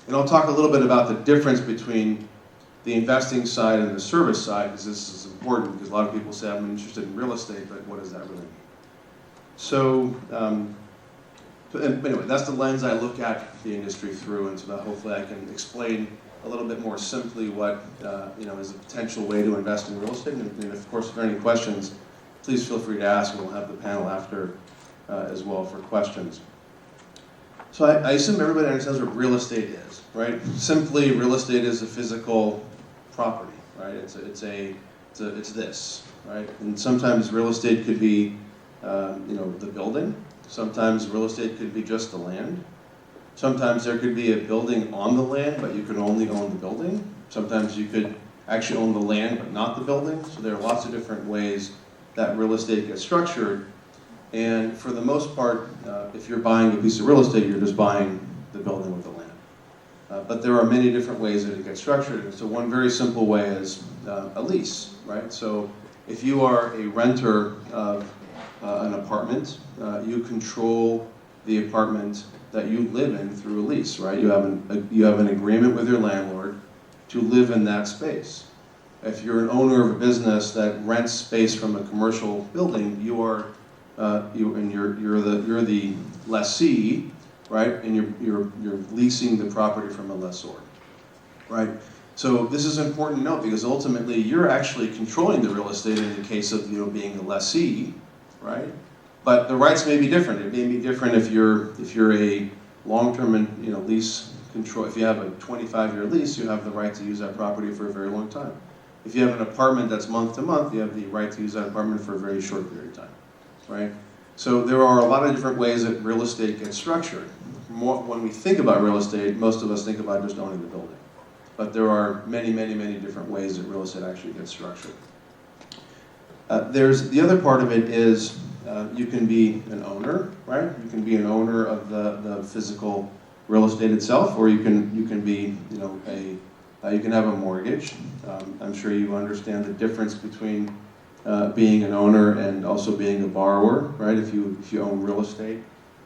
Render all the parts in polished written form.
And I'll talk a little bit about the difference between the investing side and the service side, because this is important, because a lot of people say, I'm interested in real estate, but what does that really mean? So, anyway, that's the lens I look at the industry through, and so that hopefully I can explain a little bit more simply what is a potential way to invest in real estate. And of course, if there are any questions, please feel free to ask, and we'll have the panel after as well for questions. So I assume everybody understands what real estate is, right? Simply, real estate is a physical property, right? It's this, right? And sometimes real estate could be, the building. Sometimes real estate could be just the land. Sometimes there could be a building on the land, but you could only own the building. Sometimes you could actually own the land, but not the building. So there are lots of different ways that real estate gets structured. And for the most part, if you're buying a piece of real estate, you're just buying the building with the land. But there are many different ways that it gets structured. And so one very simple way is a lease, right? So if you are a renter of an apartment, you control the apartment that you live in through a lease, right? You have an agreement with your landlord to live in that space. If you're an owner of a business that rents space from a commercial building, you're the lessee, right? And you're leasing the property from a lessor, right? So this is important to note, because ultimately you're actually controlling the real estate in the case of being the lessee, right? But the rights may be different. It may be different if you're a long-term lease control. If you have a 25-year lease, you have the right to use that property for a very long time. If you have an apartment that's month to month, you have the right to use that apartment for a very short period of time, right? So there are a lot of different ways that real estate gets structured. When we think about real estate, most of us think about just owning the building. But there are many, many, many different ways that real estate actually gets structured. There's the other part of it is you can be an owner, right? You can be an owner of the physical real estate itself, or you can be you can have a mortgage. I'm sure you understand the difference between being an owner and also being a borrower, right? If you own real estate,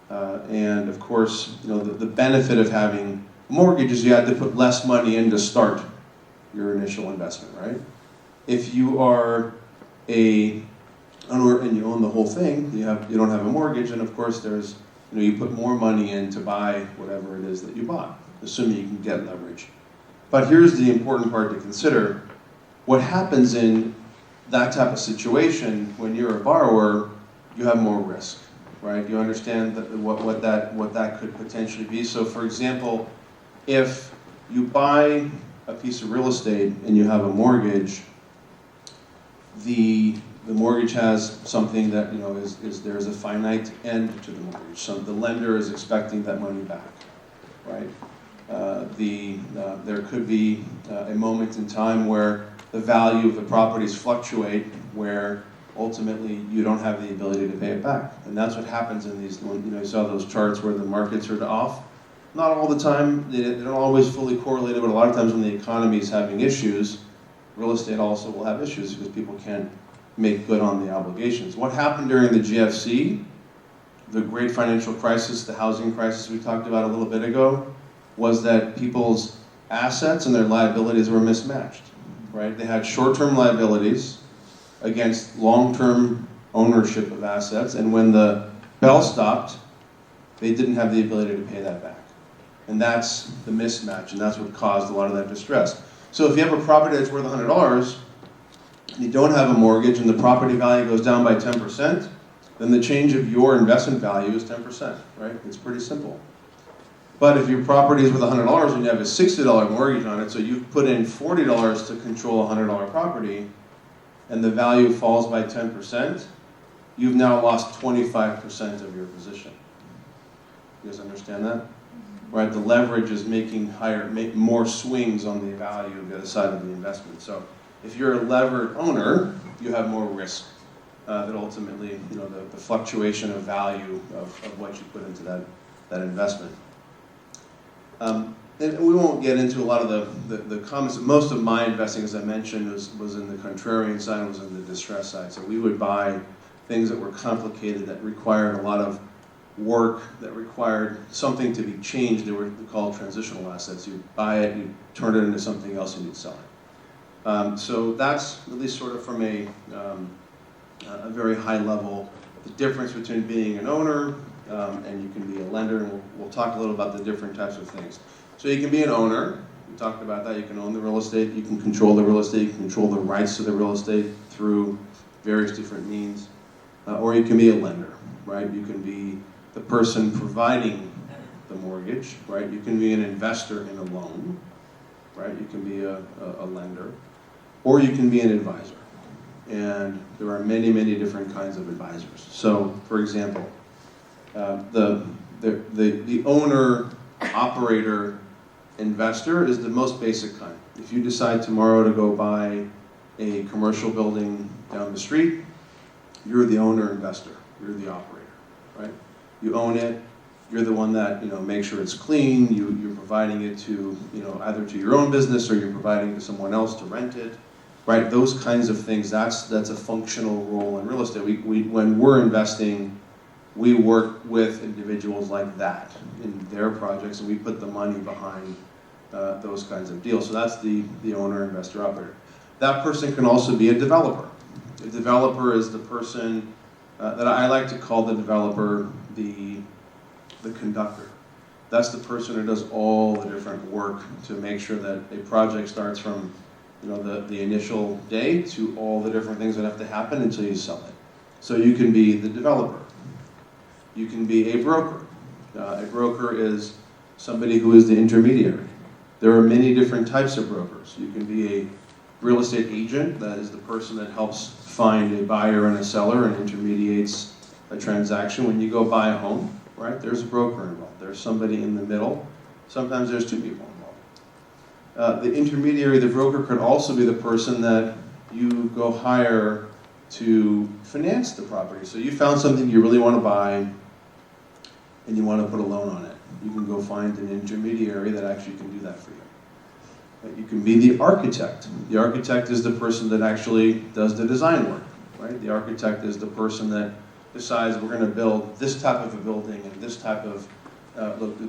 and of course, the benefit of having a mortgage is you had to put less money in to start your initial investment, right? If you are a owner and you own the whole thing, you don't have a mortgage, and of course there's you put more money in to buy whatever it is that you bought, assuming you can get leverage. But here's the important part to consider: what happens in that type of situation when you're a borrower, you have more risk, right? You understand what that could potentially be. So, for example, if you buy a piece of real estate and you have a mortgage, the mortgage has something that is there's a finite end to the mortgage. So the lender is expecting that money back, right? There could be a moment in time where the value of the properties fluctuate, where ultimately you don't have the ability to pay it back, and that's what happens in these. You saw those charts where the markets are off. Not all the time; they don't always fully correlated, but a lot of times when the economy is having issues, real estate also will have issues because people can't make good on the obligations. What happened during the GFC, the great financial crisis, the housing crisis we talked about a little bit ago, was that people's assets and their liabilities were mismatched, right? They had short-term liabilities against long-term ownership of assets, and when the bell stopped, they didn't have the ability to pay that back. And that's the mismatch, and that's what caused a lot of that distress. So if you have a property that's worth $100, and you don't have a mortgage, and the property value goes down by 10%, then the change of your investment value is 10%, right? It's pretty simple. But if your property is worth $100 and you have a $60 mortgage on it, so you've put in $40 to control a $100 property, and the value falls by 10%, you've now lost 25% of your position. You guys understand that? Right? The leverage is making more swings on the value of the other side of the investment. So if you're a levered owner, you have more risk that ultimately, the fluctuation of value of what you put into that investment. And we won't get into a lot of the comments. Most of my investing, as I mentioned, was in the contrarian side, was in the distress side. So we would buy things that were complicated, that required a lot of work that required something to be changed. They were called transitional assets. You buy it, you turn it into something else, and you sell it. So that's at least sort of from a very high level, the difference between being an owner and you can be a lender, and we'll talk a little about the different types of things. So you can be an owner. We talked about that. You can own the real estate. You can control the real estate. You can control the rights to the real estate through various different means. Or you can be a lender, right? You can be the person providing the mortgage, right? You can be an investor in a loan, right? You can be a lender. Or you can be an advisor. And there are many, many different kinds of advisors. So, for example, the owner, operator, investor is the most basic kind. If you decide tomorrow to go buy a commercial building down the street, you're the owner investor. You're the operator, right? You own it. You're the one that makes sure it's clean. You're providing it to either to your own business or you're providing it to someone else to rent it, right? Those kinds of things. That's a functional role in real estate. When we're investing, we work with individuals like that in their projects, and we put the money behind those kinds of deals. So that's the owner, investor, operator. That person can also be a developer. A developer is the person that I like to call the developer the conductor. That's the person who does all the different work to make sure that a project starts from the initial day to all the different things that have to happen until you sell it. So you can be the developer. You can be a broker. A broker is somebody who is the intermediary. There are many different types of brokers. You can be a real estate agent. That is the person that helps find a buyer and a seller and intermediates a transaction. When you go buy a home, right, there's a broker involved. There's somebody in the middle. Sometimes there's two people involved. The intermediary, the broker, could also be the person that you go hire to finance the property. So you found something you really want to buy and you want to put a loan on it. You can go find an intermediary that actually can do that for you. You can be the architect. The architect is the person that actually does the design work, right? The architect is the person that decides we're going to build this type of a building and this type of,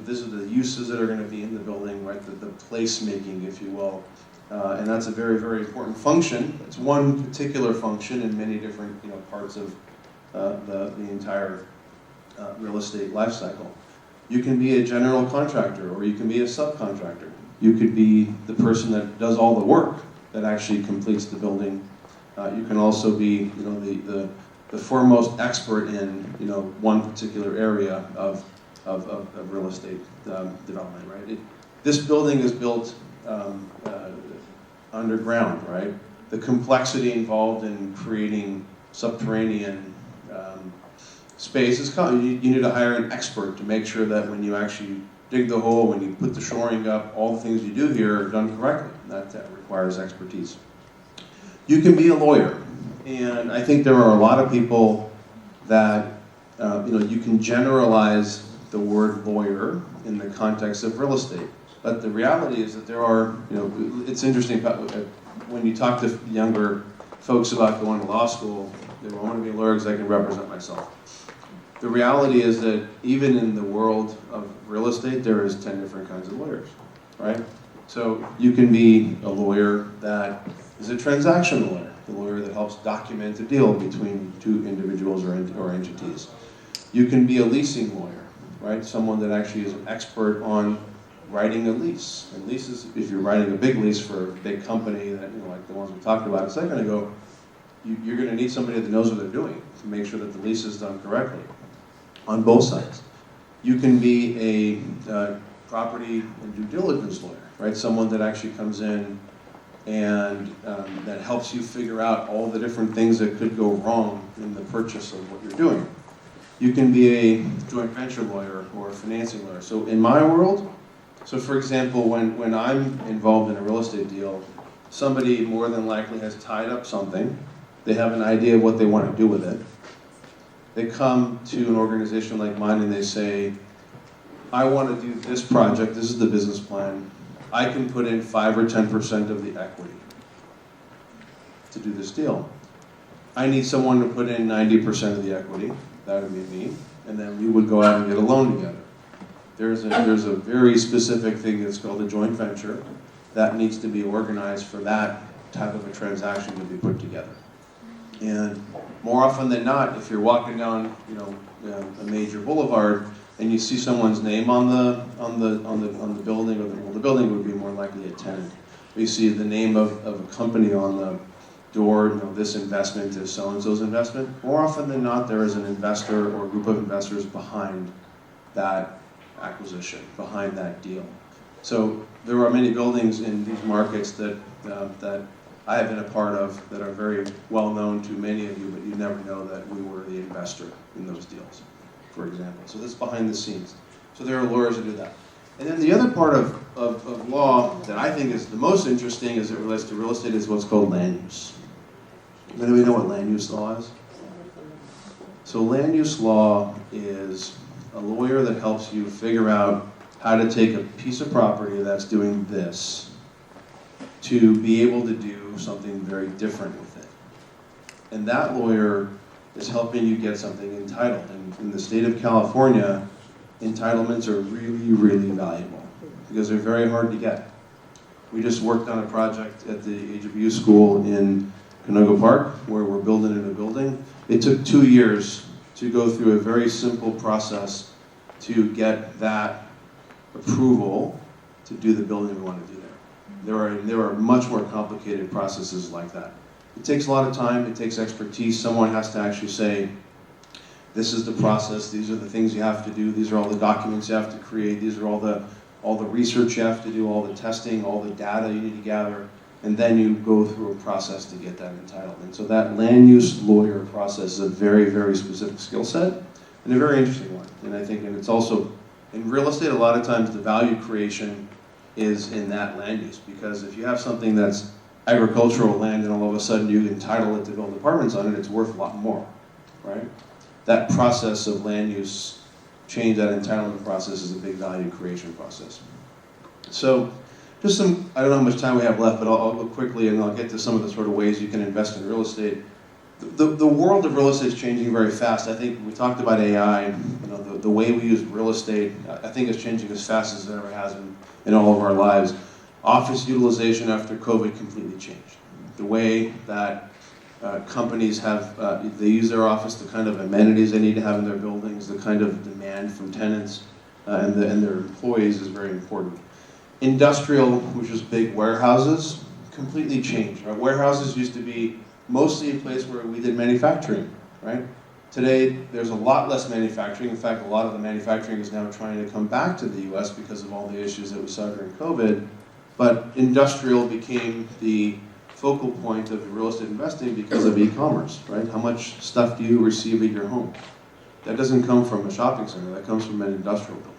these are the uses that are going to be in the building, right? The placemaking, if you will. And that's a very, very important function. It's one particular function in many different parts of the entire real estate life cycle. You can be a general contractor, or you can be a subcontractor. You could be the person that does all the work that actually completes the building. You can also be the foremost expert in one particular area of real estate development, right? This building is built underground, right? The complexity involved in creating subterranean space is you need to hire an expert to make sure that when you actually dig the hole, when you put the shoring up, all the things you do here are done correctly. That requires expertise. You can be a lawyer, and I think there are a lot of people that you can generalize the word lawyer in the context of real estate. But the reality is that there are, it's interesting, when you talk to younger folks about going to law school, they want to be a lawyer because I can represent myself. The reality is that even in the world of real estate, there is 10 different kinds of lawyers, right? So you can be a lawyer that is a transaction lawyer, the lawyer that helps document a deal between two individuals or entities. You can be a leasing lawyer, right? Someone that actually is an expert on writing a lease. And leases, if you're writing a big lease for a big company that like the ones we talked about a second ago, you're going to need somebody that knows what they're doing to make sure that the lease is done correctly on both sides. You can be a property and due diligence lawyer, right? Someone that actually comes in and that helps you figure out all the different things that could go wrong in the purchase of what you're doing. You can be a joint venture lawyer or a financing lawyer. So in my world, so for example, when I'm involved in a real estate deal, somebody more than likely has tied up something. They have an idea of what they want to do with it. They come to an organization like mine and they say, I want to do this project, this is the business plan. I can put in 5 or 10% of the equity to do this deal. I need someone to put in 90% of the equity, that would be me, and then we would go out and get a loan together. There's a very specific thing that's called a joint venture that needs to be organized for that type of a transaction to be put together. And more often than not, if you're walking down, a major boulevard and you see someone's name on the building, or the building would be more likely a tenant. You see the name of a company on the door, this investment is so-and-so's investment. More often than not, there is an investor or a group of investors behind that acquisition, behind that deal. So there are many buildings in these markets that I have been a part of that are very well known to many of you, but you never know that we were the investor in those deals, for example. So this is behind the scenes. So there are lawyers who do that. And then the other part of law that I think is the most interesting as it relates to real estate is what's called land use. Anybody know what land use law is? So land use law is a lawyer that helps you figure out how to take a piece of property that's doing this to be able to do something very different with it. And that lawyer is helping you get something entitled. And in the state of California, entitlements are really, really valuable because they're very hard to get. We just worked on a project at the AGBU school in Canoga Park where we're building in a building. It took 2 years to go through a very simple process to get that approval to do the building we want to do there. There are much more complicated processes like that. It takes a lot of time, it takes expertise. Someone has to actually say, this is the process, these are the things you have to do, these are all the documents you have to create, these are all the research you have to do, all the testing, all the data you need to gather, and then you go through a process to get that entitlement. So that land use lawyer process is a very, very specific skill set, and a very interesting one. And I think, and it's also, in real estate, a lot of times the value creation is in that land use, because if you have something that's agricultural land and all of a sudden you entitle it to build apartments on it, it's worth a lot more, right? That process of land use change, that entitlement process is a big value creation process. So just some, I don't know how much time we have left, but I'll go quickly and I'll get to some of the sort of ways you can invest in real estate. The world of real estate is changing very fast. I think we talked about AI, the way we use real estate, I think it's changing as fast as it ever has in all of our lives. Office utilization after COVID completely changed. The way that companies have, they use their office, the kind of amenities they need to have in their buildings, the kind of demand from tenants and their employees is very important. Industrial, which is big warehouses, completely changed. Right? Warehouses used to be mostly a place where we did manufacturing, right? Today, there's a lot less manufacturing. In fact, a lot of the manufacturing is now trying to come back to the US because of all the issues that we saw during COVID. But industrial became the focal point of real estate investing because of e-commerce, right? How much stuff do you receive at your home? That doesn't come from a shopping center, that comes from an industrial building.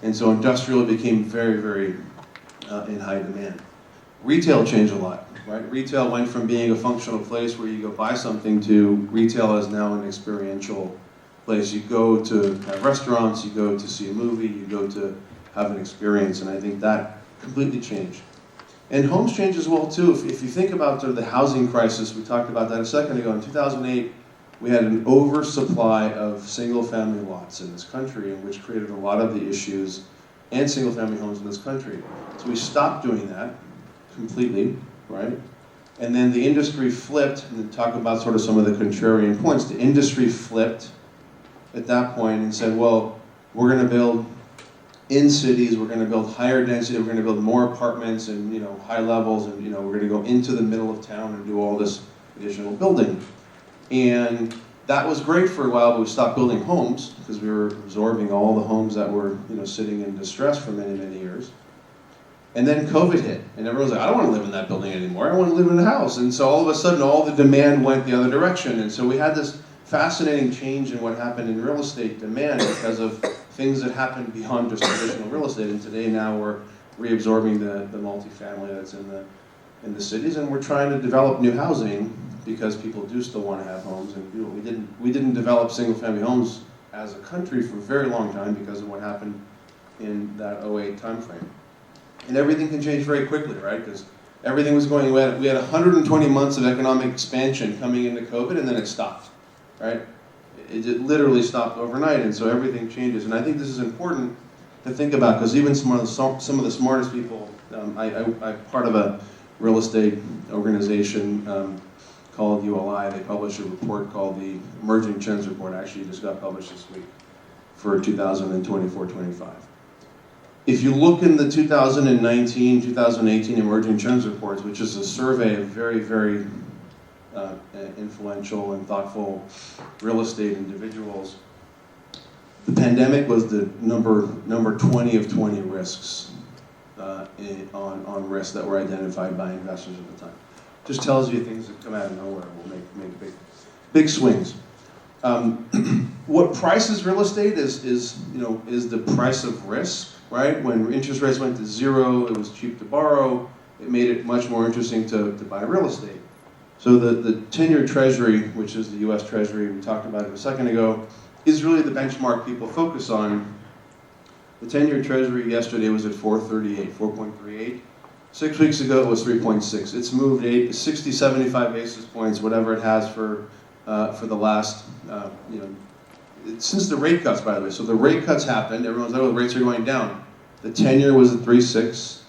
And so industrial became very, very in high demand. Retail changed a lot, right? Retail went from being a functional place where you go buy something to retail is now an experiential place. You go to have restaurants, you go to see a movie, you go to have an experience, and I think that completely changed. And homes change as well too. If you think about sort of the housing crisis, we talked about that a second ago. In 2008, we had an oversupply of single-family lots in this country, which created a lot of the issues and single-family homes in this country. So we stopped doing that completely, right? And then the industry flipped, and to talk about sort of some of the contrarian points, the industry flipped at that point and said, well, we're going to build in cities, we're going to build higher density, we're going to build more apartments and high levels, and we're going to go into the middle of town and do all this additional building. And that was great for a while, but we stopped building homes because we were absorbing all the homes that were sitting in distress for many, many years. And then COVID hit, and everyone's like, I don't want to live in that building anymore, I want to live in a house. And so all of a sudden, all the demand went the other direction. And so we had this fascinating change in what happened in real estate demand because of things that happened beyond just traditional real estate. And today now we're reabsorbing the multifamily that's in the cities, and we're trying to develop new housing because people do still want to have homes. And we didn't develop single-family homes as a country for a very long time because of what happened in that '08 timeframe. And everything can change very quickly, right? Because everything was going, we had 120 months of economic expansion coming into COVID, and then it stopped, right? It literally stopped overnight, and so everything changes. And I think this is important to think about, because even some of the smartest people, I'm part of a real estate organization called ULI. They publish a report called the Emerging Trends Report. Actually, it just got published this week for 2024-25. If you look in the 2019, 2018 Emerging Trends Reports, which is a survey of very, very influential and thoughtful real estate individuals, the pandemic was the number 20 of 20 risks on risks that were identified by investors at the time. Just tells you things that come out of nowhere will make big swings. What prices real estate is the price of risk, right? When interest rates went to zero, it was cheap to borrow. It made it much more interesting to buy real estate. So the 10-year Treasury, which is the U.S. Treasury, we talked about it a second ago, is really the benchmark people focus on. The 10-year Treasury yesterday was at 4.38. 6 weeks ago it was 3.6. It's moved 60, 75 basis points, whatever it has for the last, since the rate cuts, by the way. So the rate cuts happened. Everyone's like, oh, the rates are going down. The 10-year was at 3.6.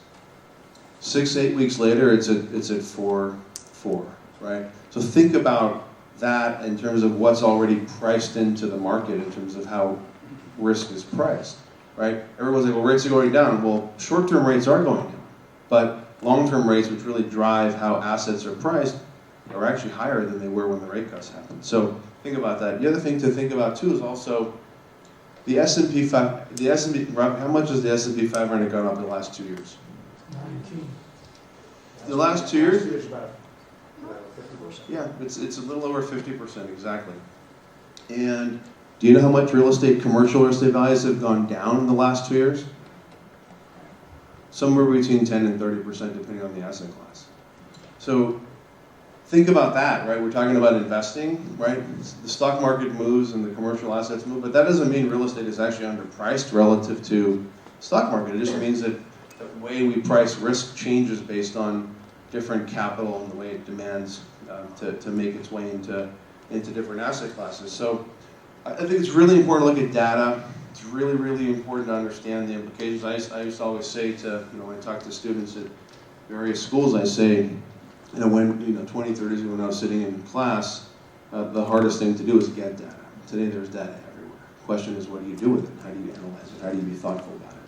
6-8 weeks later, it's at 4.4, right? So think about that in terms of what's already priced into the market in terms of how risk is priced, right? Everyone's like, well, rates are going down. Well, short-term rates are going down, but long-term rates, which really drive how assets are priced, are actually higher than they were when the rate cuts happened. So think about that. The other thing to think about too is also the S&P 5. The S&P. How much has the S&P 500 gone up in the last 2 years? 19. The last 2 years? It's about 50%. Yeah, it's a little over 50%, exactly. And do you know how much commercial real estate values have gone down in the last 2 years? Somewhere between 10 and 30%, depending on the asset class. So think about that, right? We're talking about investing, right? The stock market moves and the commercial assets move, but that doesn't mean real estate is actually underpriced relative to stock market. It just means that the way we price risk changes based on different capital and the way it demands to make its way into different asset classes. So I think it's really important to look at data. It's really, really important to understand the implications. I used to always say when I talk to students at various schools, I say, when 20, 30 years ago when I was sitting in class, the hardest thing to do is get data. Today there's data everywhere. The question is, what do you do with it? How do you analyze it? How do you be thoughtful about it?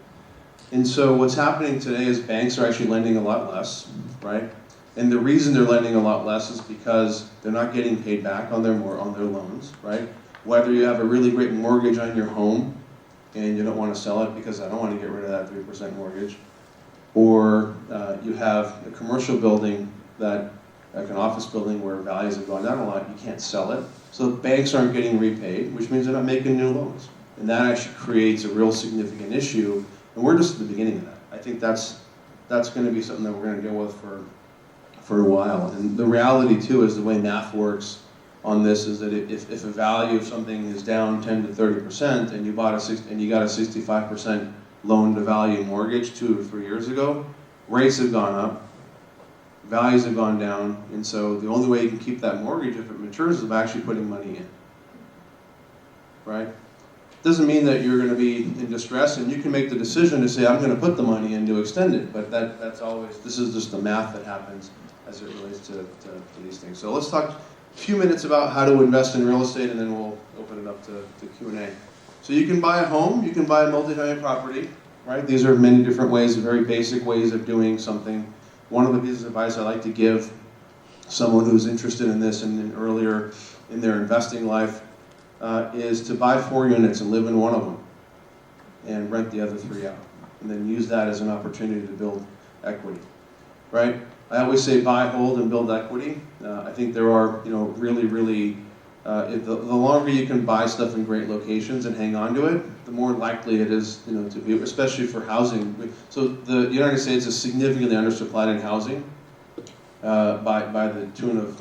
And so what's happening today is banks are actually lending a lot less, right? And the reason they're lending a lot less is because they're not getting paid back on their loans, right? Whether you have a really great mortgage on your home and you don't want to sell it because I don't want to get rid of that 3% mortgage, or you have a commercial building like an office building where values have gone down a lot, you can't sell it. So banks aren't getting repaid, which means they're not making new loans. And that actually creates a real significant issue, and we're just at the beginning of that. I think that's going to be something that we're going to deal with for a while. And the reality too is the way math works on this is that if a value of something is down 10 to 30% and you got a 65% loan to value mortgage 2 or 3 years ago, rates have gone up, values have gone down, and so the only way you can keep that mortgage if it matures is by actually putting money in, right? Doesn't mean that you're going to be in distress, and you can make the decision to say, I'm going to put the money in to extend it, but this is just the math that happens as it relates to these things. So let's talk a few minutes about how to invest in real estate, and then we'll open it up to Q&A. So you can buy a home, you can buy a multifamily property, right? These are many different ways, very basic ways of doing something. One of the pieces of advice I like to give someone who's interested in this and earlier in their investing life is to buy 4 units and live in one of them and rent the other 3 out, and then use that as an opportunity to build equity, right? I always say buy, hold, and build equity. I think there are, really, really, the longer you can buy stuff in great locations and hang on to it, the more likely it is, to be, especially for housing. So the United States is significantly undersupplied in housing by the tune of,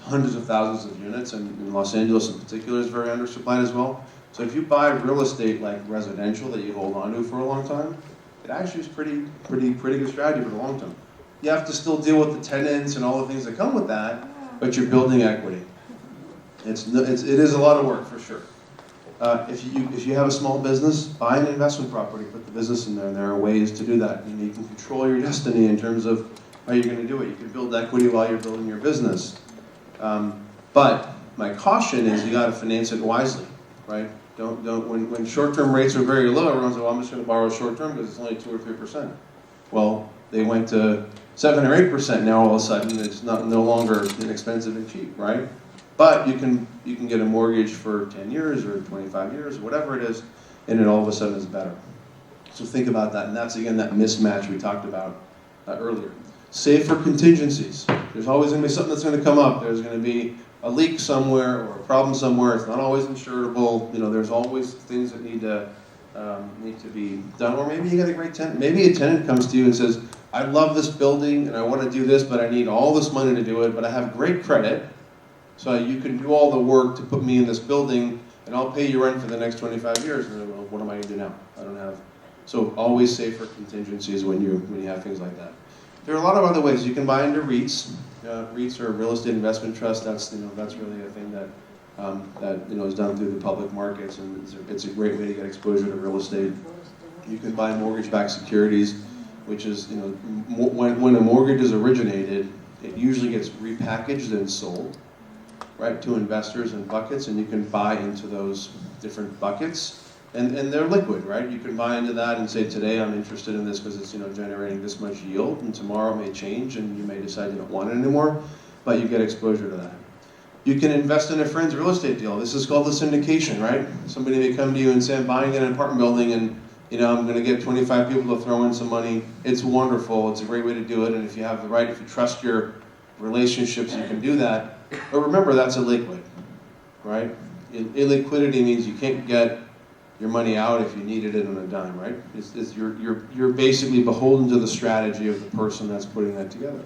hundreds of thousands of units, and in Los Angeles in particular is very undersupplied as well. So if you buy real estate like residential that you hold on to for a long time, it actually is pretty good strategy for the long term. You have to still deal with the tenants and all the things that come with that, but you're building equity. It is a lot of work for sure. If you have a small business, buy an investment property, put the business in there, and there are ways to do that. You can control your destiny in terms of how you're going to do it. You can build equity while you're building your business. But my caution is you got to finance it wisely, right? When short-term rates are very low, everyone's like, well, I'm just going to borrow short-term because it's only 2 or 3%. Well, they went to 7 or 8% now. All of a sudden, it's no longer inexpensive and cheap, right? But you can get a mortgage for 10 years or 25 years, or whatever it is, and it all of a sudden is better. So think about that, and that's again that mismatch we talked about earlier. Save for contingencies. There's always going to be something that's going to come up. There's going to be a leak somewhere or a problem somewhere. It's not always insurable. There's always things that need to be done. Or maybe you get a great tenant. Maybe a tenant comes to you and says, I love this building and I want to do this, but I need all this money to do it, but I have great credit. So you can do all the work to put me in this building, and I'll pay you rent for the next 25 years. And well, what am I going to do now? I don't have. So always save for contingencies when you have things like that. There are a lot of other ways you can buy into REITs. REITs are real estate investment trust. That's really a thing that is done through the public markets, and it's a great way to get exposure to real estate. You can buy mortgage-backed securities, which is when a mortgage is originated, it usually gets repackaged and sold, right, to investors in buckets, and you can buy into those different buckets, and they're liquid, right? You can buy into that and say, today I'm interested in this because it's generating this much yield, and tomorrow it may change, and you may decide you don't want it anymore, but you get exposure to that. You can invest in a friend's real estate deal. This is called the syndication, right? Somebody may come to you and say, I'm buying an apartment building, and I'm going to get 25 people to throw in some money. It's wonderful. It's a great way to do it, and if you have the right, if you trust your relationships, you can do that. But remember, that's illiquid, right? Illiquidity means you can't get your money out if you needed it on a dime, right? You're basically beholden to the strategy of the person that's putting that together.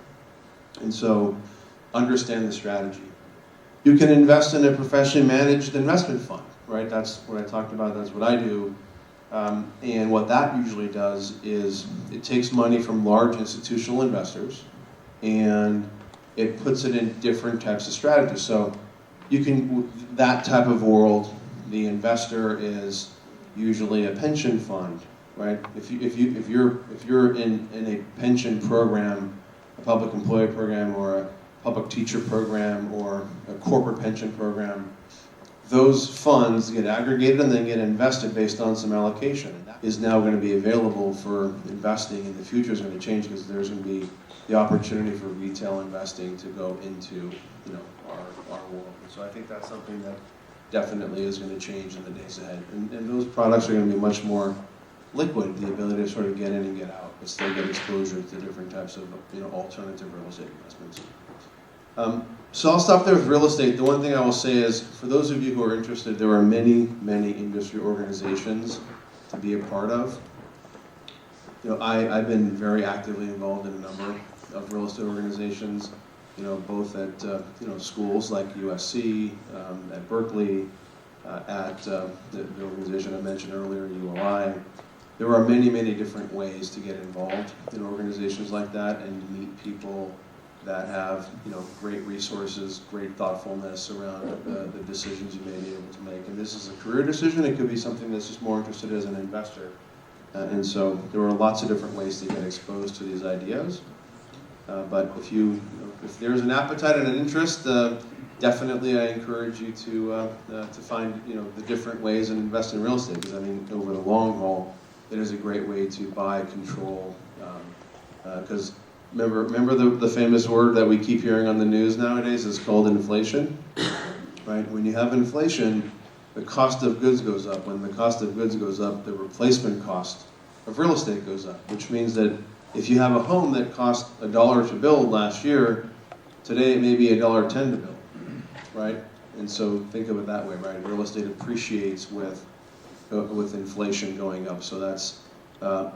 And so, understand the strategy. You can invest in a professionally managed investment fund, right? That's what I talked about, that's what I do. And what that usually does is it takes money from large institutional investors and it puts it in different types of strategies. So that type of world, the investor is usually a pension fund, right? If you're in a pension program, a public employee program, or a public teacher program, or a corporate pension program, those funds get aggregated and then get invested based on some allocation. And that is now going to be available for investing, and the future is going to change because there's going to be the opportunity for retail investing to go into our world. And so I think that's something that definitely is going to change in the days ahead. And those products are going to be much more liquid, the ability to sort of get in and get out, but still get exposure to different types of alternative real estate investments. So I'll stop there with real estate. The one thing I will say is, for those of you who are interested, there are many, many industry organizations to be a part of. I've been very actively involved in a number of real estate organizations, both at schools like USC, at Berkeley, at the organization I mentioned earlier, UOI. There are many, many different ways to get involved in organizations like that and meet people that have great resources, great thoughtfulness around the decisions you may be able to make. And this is a career decision. It could be something that's just more interested as an investor. And so there are lots of different ways to get exposed to these ideas. But if there's an appetite and an interest, definitely I encourage you to find the different ways and invest in real estate. Because over the long haul, it is a great way to buy, control. Because remember the famous word that we keep hearing on the news nowadays is called inflation, right? When you have inflation, the cost of goods goes up. When the cost of goods goes up, the replacement cost of real estate goes up, which means that if you have a home that cost $1 to build last year, today it may be $1.10 to build, right? And so think of it that way, right? Real estate appreciates with inflation going up. So that's a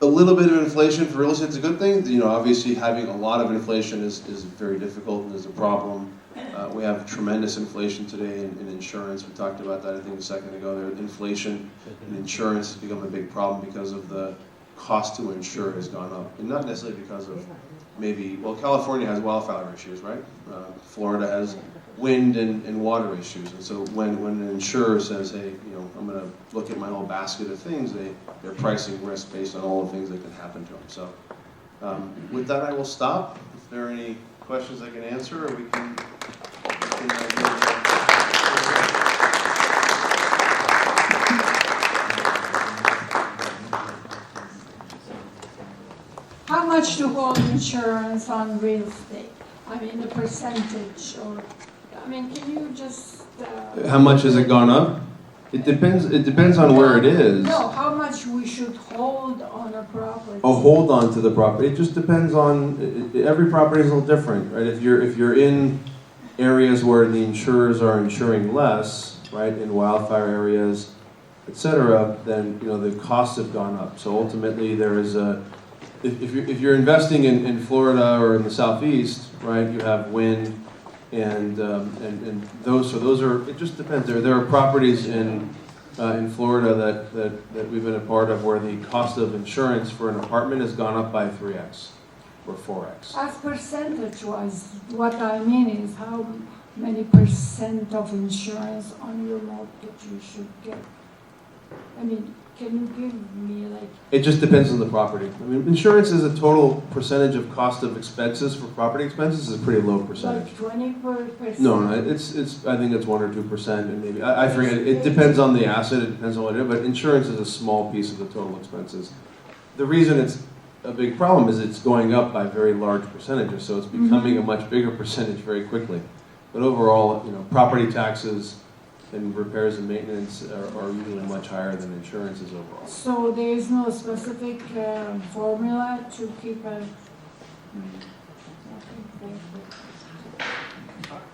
little bit of inflation for real estate is a good thing. Obviously having a lot of inflation is very difficult and is a problem. We have tremendous inflation today in insurance. We talked about that, I think, a second ago. Inflation in insurance has become a big problem because of the cost to insure has gone up, and not necessarily because of maybe, well, California has wildfire issues, right? Florida has wind and water issues, and so when an insurer says, hey, you know, I'm going to look at my whole basket of things, they're pricing risk based on all the things that can happen to them. So with that, I will stop. If there are any questions I can answer, or we can How much to hold insurance on real estate? I mean, the percentage, or, I mean, can you just... How much has it gone up? It depends on where it is. No, how much we should hold on a property? Oh, hold on to the property. It just depends on, every property is a little different, right? If you're in areas where the insurers are insuring less, right, in wildfire areas, et cetera, then, you know, the costs have gone up. So ultimately there is a, if you're investing in Florida or in the Southeast, right, you have wind and those, so those are, it just depends. There are properties in Florida that we've been a part of where the cost of insurance for an apartment has gone up by 3x or 4x. As percentage-wise, what I mean is how many percent of insurance on your mortgage you should get. I mean, can you give me like... It just depends on the property. I mean, insurance is a total percentage of cost of expenses for property expenses is a pretty low percentage. Like 20%? No, it's I think it's 1 or 2%, and maybe I forget. It depends on the asset. It depends on what it is. But insurance is a small piece of the total expenses. The reason it's a big problem is it's going up by very large percentages, so it's becoming a much bigger percentage very quickly. But overall, you know, property taxes and repairs and maintenance are usually much higher than insurance is overall. So there is no specific formula to keep a...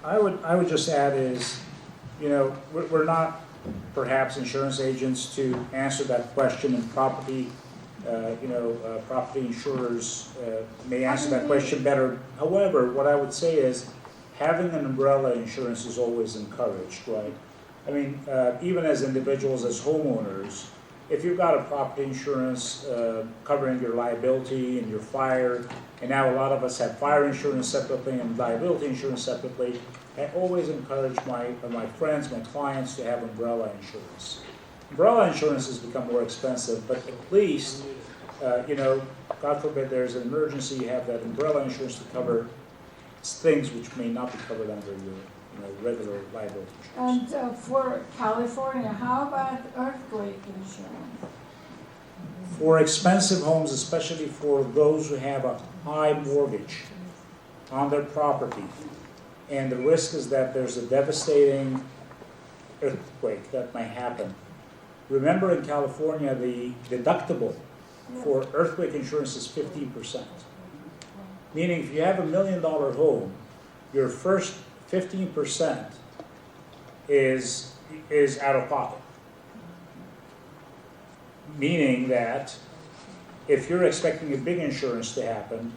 I would just add is, you know, we're not perhaps insurance agents to answer that question, and property, property insurers may answer that question better. However, what I would say is having an umbrella insurance is always encouraged, right? I mean, even as individuals, as homeowners, if you've got a property insurance covering your liability and your fire, and now a lot of us have fire insurance separately and liability insurance separately, I always encourage my friends, my clients to have umbrella insurance. Umbrella insurance has become more expensive, but at least, God forbid there's an emergency, you have that umbrella insurance to cover things which may not be covered under your regular liability insurance. And for California, how about earthquake insurance? For expensive homes, especially for those who have a high mortgage on their property, and the risk is that there's a devastating earthquake that may happen. Remember, in California, the deductible for earthquake insurance is 15%. Meaning if you have $1 million home, your first 15% is out of pocket. Meaning that if you're expecting a big insurance to happen,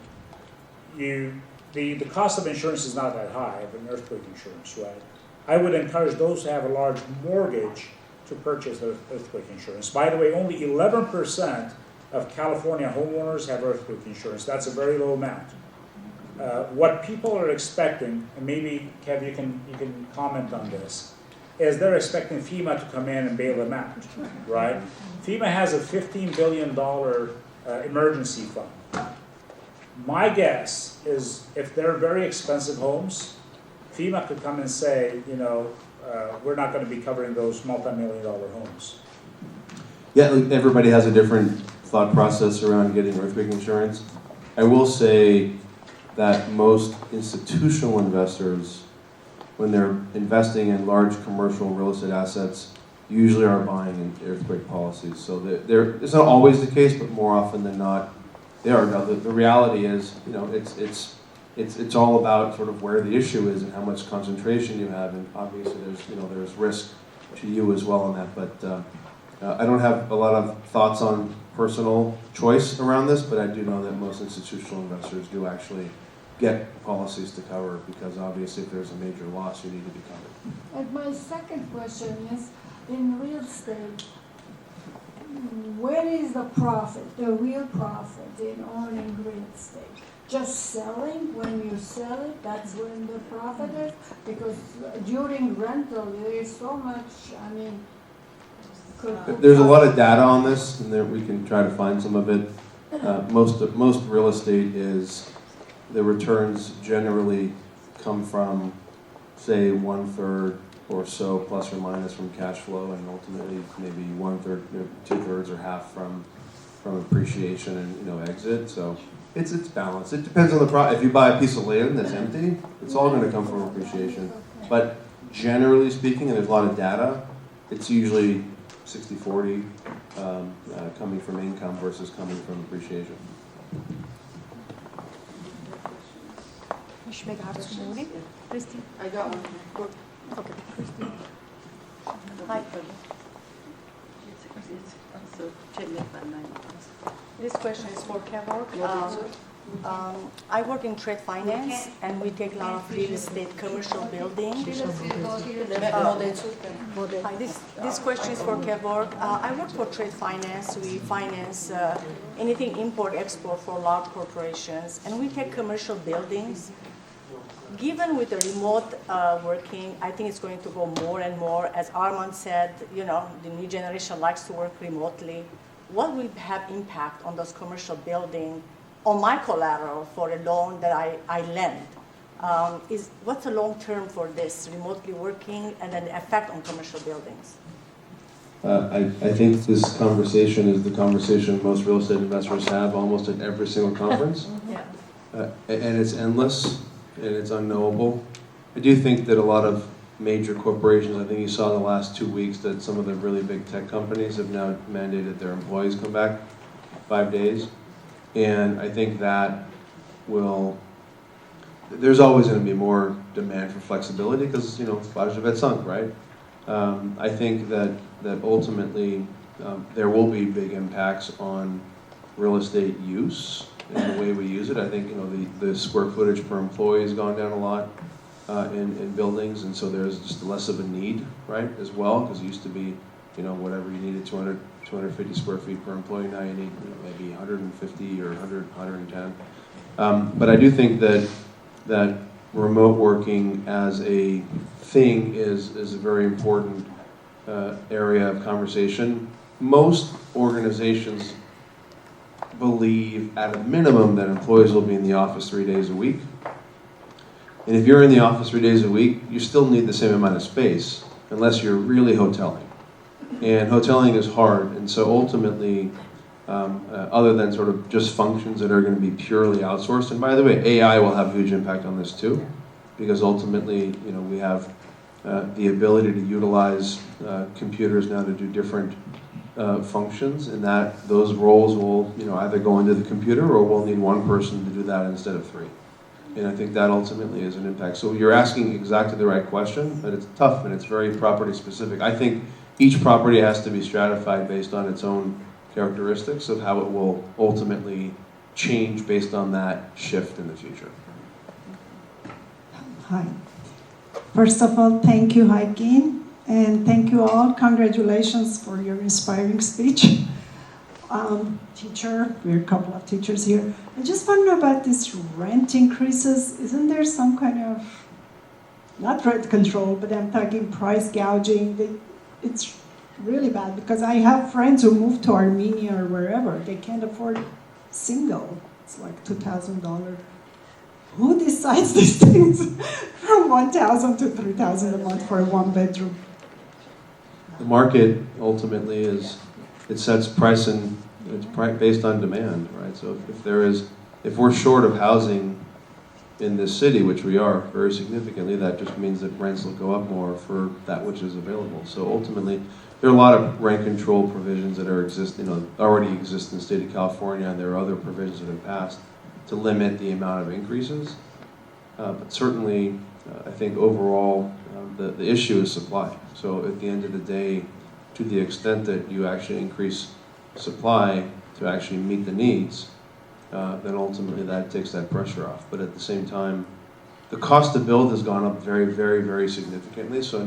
the cost of insurance is not that high of an earthquake insurance, right? I would encourage those who have a large mortgage to purchase earthquake insurance. By the way, only 11% of California homeowners have earthquake insurance. That's a very low amount. What people are expecting, and maybe Kev, you can comment on this, is they're expecting FEMA to come in and bail them out, right? FEMA has a $15 billion emergency fund. My guess is if they're very expensive homes, FEMA could come and say, we're not going to be covering those multi-million-dollar homes. Yeah, everybody has a different thought process around getting earthquake insurance. I will say that most institutional investors, when they're investing in large commercial real estate assets, usually are buying in earthquake policies. So it's not always the case, but more often than not, they are. Now, the reality is, it's all about sort of where the issue is and how much concentration you have, and obviously there's risk to you as well on that. But I don't have a lot of thoughts on personal choice around this, but I do know that most institutional investors do actually get policies to cover, because obviously if there's a major loss, you need to be covered. And my second question is, in real estate, where is the profit, the real profit in owning real estate? Just selling, when you sell it, that's when the profit is? Because during rental, there is so much, I mean, There's a lot of data on this, and there we can try to find some of it. Most real estate is, the returns generally come from, say, 1/3 or so, plus or minus, from cash flow, and ultimately maybe 1/3, 2/3, or half from appreciation and exit. So it's balanced. It depends on the if you buy a piece of land that's empty, it's all going to come from appreciation. But generally speaking, and there's a lot of data, it's usually 60-40 coming from income versus coming from appreciation. Christine? I got one. Go. Okay. Hi. This question is for Kevork. I work in trade finance, and we take a lot of real estate, commercial building. This question is for Kevork. I work for trade finance. We finance anything import-export for large corporations, and we take commercial buildings. Given with the remote working, I think it's going to go more and more. As Armand said, the new generation likes to work remotely. What will have impact on those commercial buildings, on my collateral for a loan that I lend? What's the long term for this remotely working, and then the effect on commercial buildings? I think this conversation is the conversation most real estate investors have almost at every single conference. Yeah. And it's endless, and it's unknowable. I do think that a lot of major corporations, I think you saw in the last 2 weeks that some of the really big tech companies have now mandated their employees come back 5 days. And I think that there's always going to be more demand for flexibility because, flags have been sunk, right? I think that ultimately there will be big impacts on real estate use and the way we use it. I think, the square footage per employee has gone down a lot in buildings, and so there's just less of a need, right, as well, because it used to be, whatever you needed, 250 square feet per employee. Now you need maybe 150 or 100, 110. But I do think that remote working as a thing is a very important area of conversation. Most organizations believe at a minimum that employees will be in the office 3 days a week. And if you're in the office 3 days a week, you still need the same amount of space unless you're really hoteling. And hoteling is hard, and so ultimately, other than sort of just functions that are going to be purely outsourced, and by the way, AI will have a huge impact on this too, because ultimately, we have the ability to utilize computers now to do different functions, and that those roles will, either go into the computer or we'll need one person to do that instead of 3. And I think that ultimately is an impact. So you're asking exactly the right question, but it's tough and it's very property specific. I think each property has to be stratified based on its own characteristics of how it will ultimately change based on that shift in the future. Hi. First of all, thank you, Hye Geen, and thank you all. Congratulations for your inspiring speech. Teacher, we're a couple of teachers here. I just want to know about these rent increases. Isn't there some kind of, not rent control, but I'm talking price gouging? It's really bad because I have friends who moved to Armenia or wherever. They can't afford single. It's like $2,000. Who decides these things from $1,000 to $3,000 a month for a 1-bedroom? The market ultimately it sets price, and it's based on demand, right? So if we're short of housing in this city, which we are very significantly, that just means that rents will go up more for that which is available. So ultimately, there are a lot of rent control provisions that already exist in the state of California, and there are other provisions that have passed to limit the amount of increases. But certainly, I think overall, the issue is supply. So at the end of the day, to the extent that you actually increase supply to actually meet the needs, then ultimately that takes that pressure off. But at the same time, the cost to build has gone up very, very, very significantly. So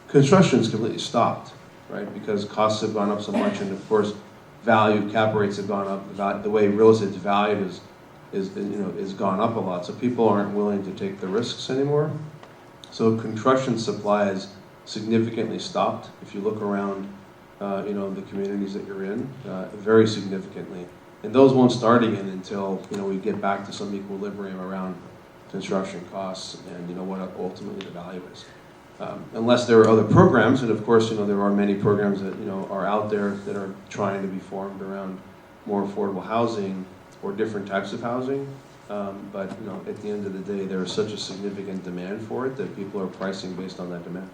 construction is completely stopped, right? Because costs have gone up so much, and of course, cap rates have gone up. The way real estate's valued is gone up a lot. So people aren't willing to take the risks anymore. So construction supply has significantly stopped. If you look around, the communities that you're in, very significantly. And those won't start again until we get back to some equilibrium around construction costs and what ultimately the value is. Unless there are other programs, and of course there are many programs that are out there that are trying to be formed around more affordable housing or different types of housing. But at the end of the day, there is such a significant demand for it that people are pricing based on that demand.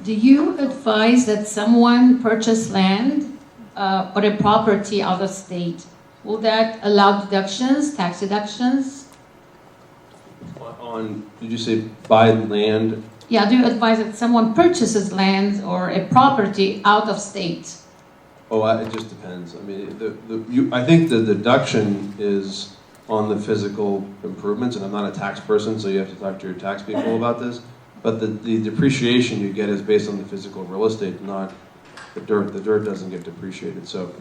Do you advise that someone purchase land or a property out of state? Will that allow deductions, tax deductions? Did you say buy land? Yeah, do you advise that someone purchases land or a property out of state? Oh, it just depends. I mean, I think the deduction is on the physical improvements, and I'm not a tax person, so you have to talk to your tax people about this. But the depreciation you get is based on the physical real estate, not the dirt. The dirt doesn't get depreciated. So,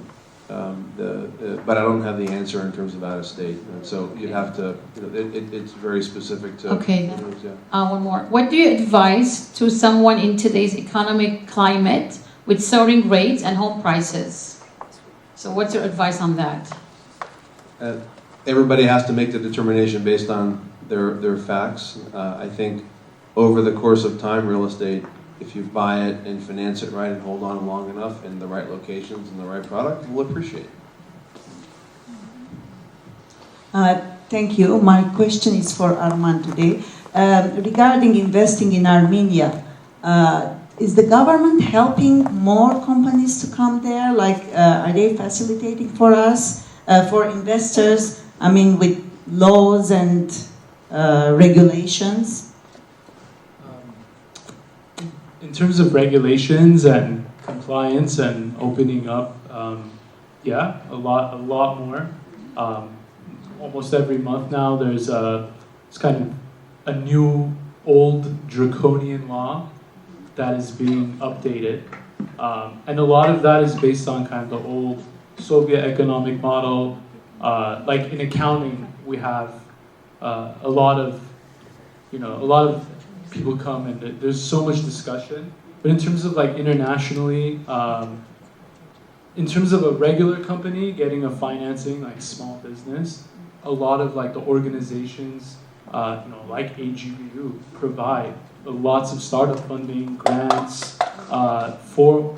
but I don't have the answer in terms of out of state. And so you'd have to. It's very specific to. Okay. Yeah. One more. What do you advise to someone in today's economic climate with soaring rates and home prices? So, what's your advice on that? Everybody has to make the determination based on their facts. I think. Over the course of time, real estate, if you buy it and finance it right and hold on long enough in the right locations and the right product, will appreciate. Thank you. My question is for Armand today. Regarding investing in Armenia, is the government helping more companies to come there? Like, are they facilitating for us, for investors? I mean, with laws and regulations? In terms of regulations and compliance and opening up, yeah, a lot more. Almost every month now, it's kind of a new, old draconian law that is being updated, and a lot of that is based on kind of the old Soviet economic model. Like in accounting, we have a lot of people come and there's so much discussion. But in terms of like internationally, in terms of a regular company getting a financing, like small business, a lot of like the organizations, like AGBU provide lots of startup funding, grants for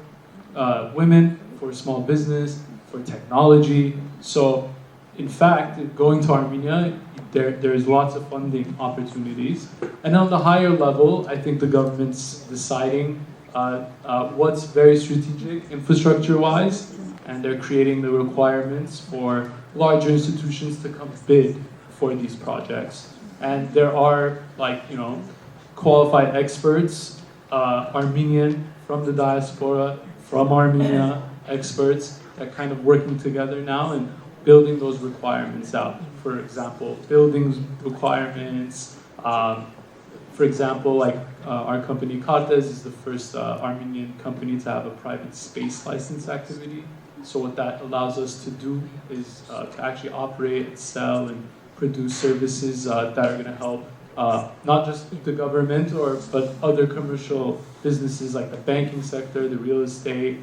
women, for small business, for technology. So in fact, going to Armenia, there's lots of funding opportunities. And on the higher level, I think the government's deciding what's very strategic infrastructure-wise, and they're creating the requirements for larger institutions to come bid for these projects. And there are, qualified experts, Armenian from the diaspora, from Armenia, experts that kind of working together now and building those requirements out. For example, buildings requirements. For example, our company Kartes is the first Armenian company to have a private space license activity. So what that allows us to do is to actually operate, sell, and produce services that are going to help not just the government but other commercial businesses like the banking sector, the real estate.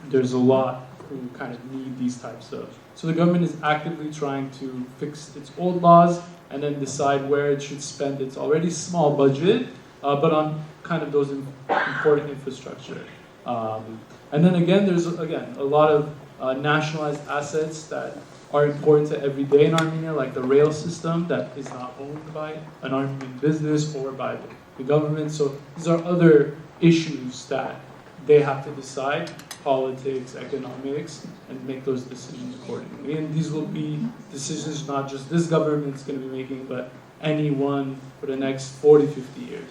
There's a lot who kind of need these types of. So the government is actively trying to fix its old laws and then decide where it should spend its already small budget, but on kind of those important infrastructure. And then again, there's a lot of nationalized assets that are important to every day in Armenia, like the rail system that is not owned by an Armenian business or by the government. So these are other issues that they have to decide, politics, economics, and make those decisions accordingly. And these will be decisions not just this government's going to be making, but anyone for the next 40, 50 years.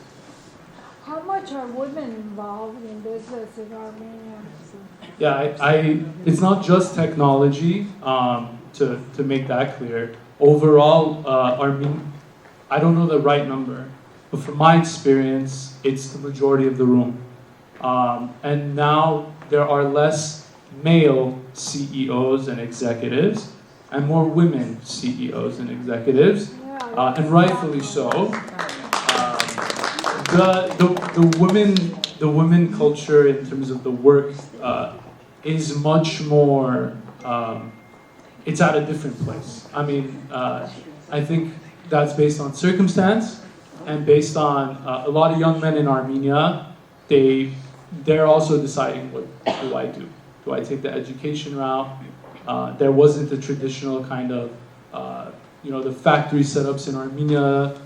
How much are women involved in business in Armenia? Yeah, it's not just technology, to make that clear. overall, I don't know the right number, but from my experience, it's the majority of the room. And now there are less male CEOs and executives, and more women CEOs and executives, and rightfully so. The women culture in terms of the work is much more. It's at a different place. I mean, I think that's based on circumstance and based on a lot of young men in Armenia. They're also deciding, what do I do? Do I take the education route? There wasn't the traditional kind of, the factory setups in Armenia.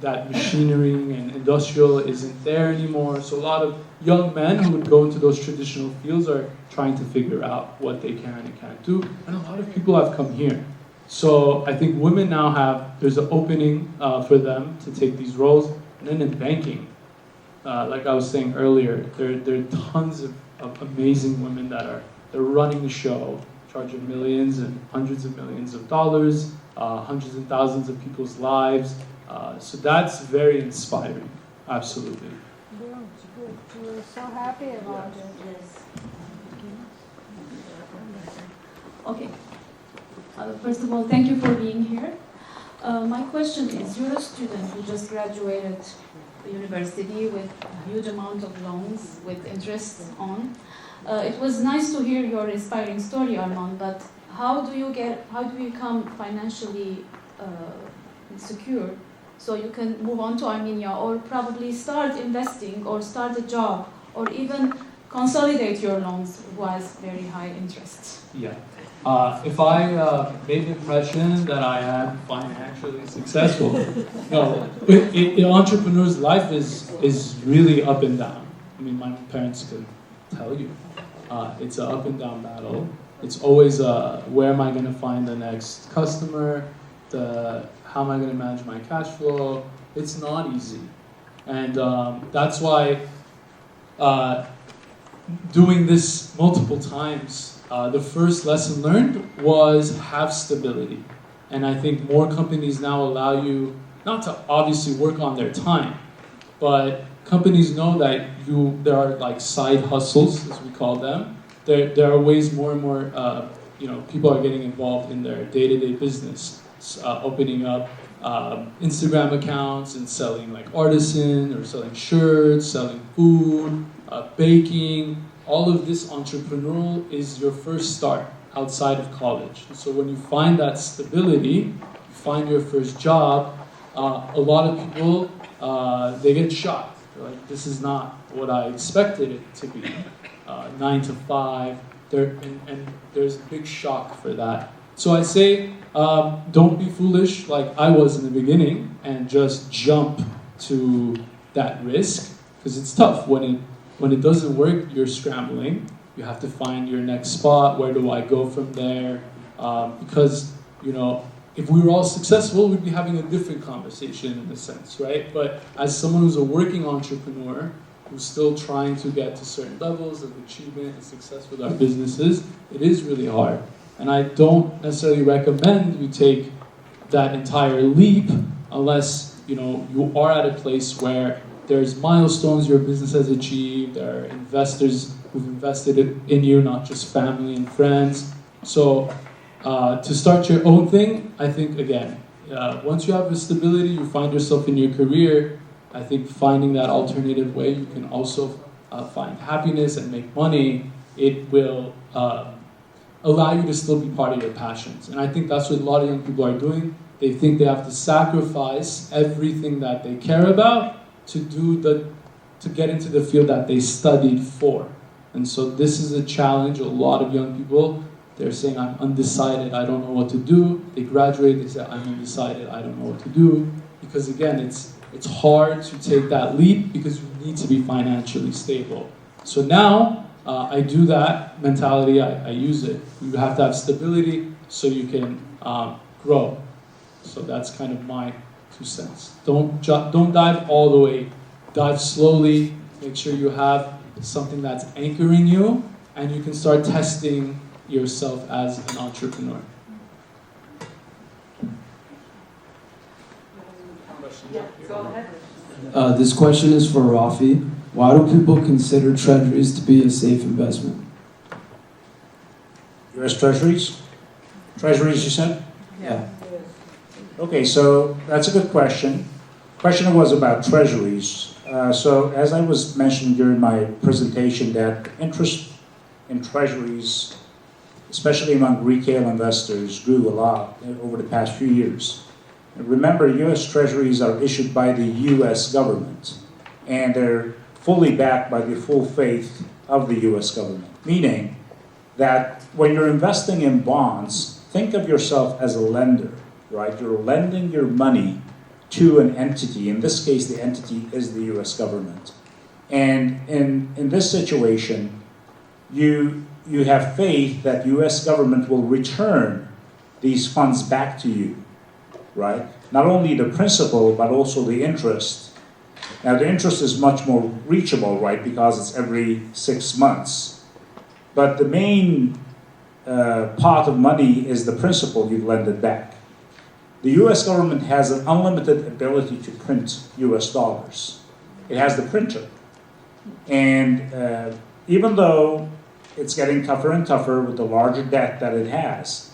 That machinery and industrial isn't there anymore. So a lot of young men who would go into those traditional fields are trying to figure out what they can and can't do. And a lot of people have come here. So I think women now there's an opening for them to take these roles. And then in banking, like I was saying earlier, there are tons of amazing women they're running the show, charging millions and hundreds of millions of dollars, hundreds and thousands of people's lives. So that's very inspiring, absolutely. Good. We're so happy about it. Yes. Okay. First of all, thank you for being here. My question is, you're a student who just graduated university with a huge amount of loans with interest on. It was nice to hear your inspiring story, Armand, but how do you become financially secure so you can move on to Armenia, or probably start investing or start a job, or even consolidate your loans was very high interest? Yeah. If I made the impression that I am financially successful, no. An entrepreneur's life is really up and down. I mean, my parents could tell you. It's an up and down battle. It's always where am I going to find the next customer? How am I going to manage my cash flow? It's not easy. And that's why doing this multiple times, the first lesson learned was have stability. And I think more companies now allow you not to obviously work on their time, but companies know that there are like side hustles, as we call them. There are ways more and more people are getting involved in their day-to-day business, opening up Instagram accounts and selling like artisan or selling shirts, selling food, baking. All of this entrepreneurial is your first start outside of college. And so when you find that stability, you find your first job, a lot of people, they get shocked. They're like, this is not what I expected it to be. 9 to 5, and there's a big shock for that. So I say, don't be foolish like I was in the beginning and just jump to that risk, because it's tough. When it doesn't work, you're scrambling. You have to find your next spot. Where do I go from there? Because, if we were all successful, we'd be having a different conversation in a sense, right? But as someone who's a working entrepreneur, who's still trying to get to certain levels of achievement and success with our businesses, it is really hard. And I don't necessarily recommend you take that entire leap unless, you are at a place where there's milestones your business has achieved, there are investors who've invested in you, not just family and friends. So to start your own thing, I think, again, once you have a stability, you find yourself in your career, I think finding that alternative way, you can also find happiness and make money. It will allow you to still be part of your passions. And I think that's what a lot of young people are doing. They think they have to sacrifice everything that they care about to get into the field that they studied for. And so this is a challenge. A lot of young people, they're saying, I'm undecided, I don't know what to do. They graduate, they say, I'm undecided, I don't know what to do. Because again, it's hard to take that leap because you need to be financially stable. So now, I do that mentality, I use it. You have to have stability so you can grow. So that's kind of my 2 cents. Don't dive all the way. Dive slowly. Make sure you have something that's anchoring you, and you can start testing yourself as an entrepreneur. This question is for Raffi. Why do people consider treasuries to be a safe investment? U.S. Treasuries? Treasuries, you said? Yeah. Okay, so that's a good question. Question was about treasuries. So as I was mentioning during my presentation, that interest in treasuries, especially among retail investors, grew a lot over the past few years. And remember, U.S. treasuries are issued by the U.S. government, and they're fully backed by the full faith of the U.S. government, meaning that when you're investing in bonds, think of yourself as a lender, right? You're lending your money to an entity. In this case, the entity is the U.S. government. And in this situation, you have faith that U.S. government will return these funds back to you, right? Not only the principal, but also the interest. Now, the interest is much more reachable, right, because it's every 6 months. But the main pot of money is the principal you've lended back. The U.S. government has an unlimited ability to print U.S. dollars. It has the printer. And even though it's getting tougher and tougher with the larger debt that it has,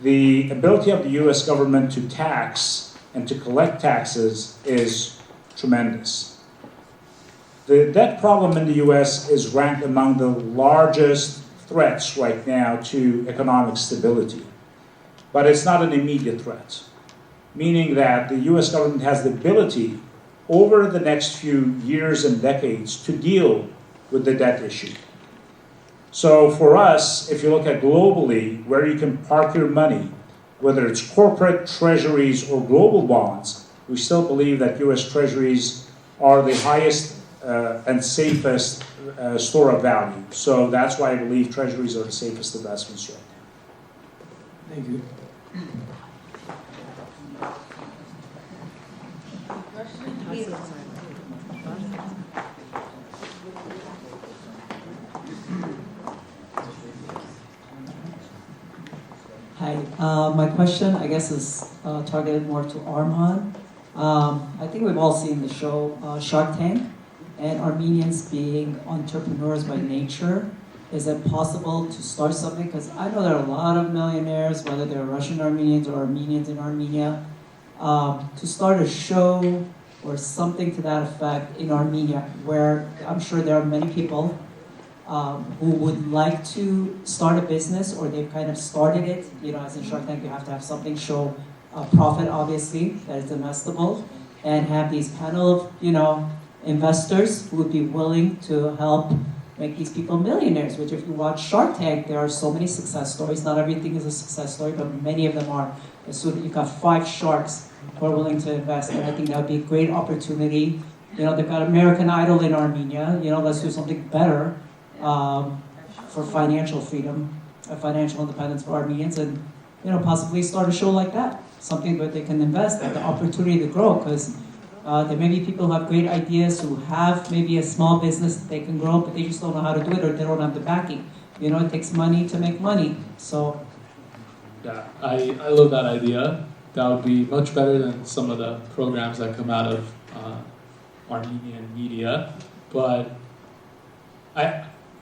the ability of the U.S. government to tax and to collect taxes is tremendous. The debt problem in the U.S. is ranked among the largest threats right now to economic stability. But it's not an immediate threat, meaning that the U.S. government has the ability over the next few years and decades to deal with the debt issue. So for us, if you look at globally where you can park your money, whether it's corporate treasuries or global bonds, we still believe that U.S. treasuries are the highest and safest store of value. So that's why I believe treasuries are the safest investments right now. Thank you. Hi, my question, I guess, is targeted more to Armand. I think we've all seen the show Shark Tank, and Armenians being entrepreneurs by nature. Is it possible to start something? Because I know there are a lot of millionaires, whether they're Russian Armenians or Armenians in Armenia, to start a show or something to that effect in Armenia, where I'm sure there are many people who would like to start a business, or they've kind of started it. You know, as in Shark Tank, you have to have something show a profit, obviously, that is investable, and have these panel of, you know, investors who would be willing to help make these people millionaires, which if you watch Shark Tank, there are so many success stories. Not everything is a success story, but many of them are. So you've got 5 sharks who are willing to invest, and I think that would be a great opportunity. You know, they've got American Idol in Armenia. You know, let's do something better for financial freedom, financial independence for Armenians, and, you know, possibly start a show like that, something where they can invest, have the opportunity to grow, because there may be people who have great ideas, who have maybe a small business that they can grow, but they just don't know how to do it, or they don't have the backing. You know, it takes money to make money. So, Yeah, I love that idea. That would be much better than some of the programs that come out of Armenian media. But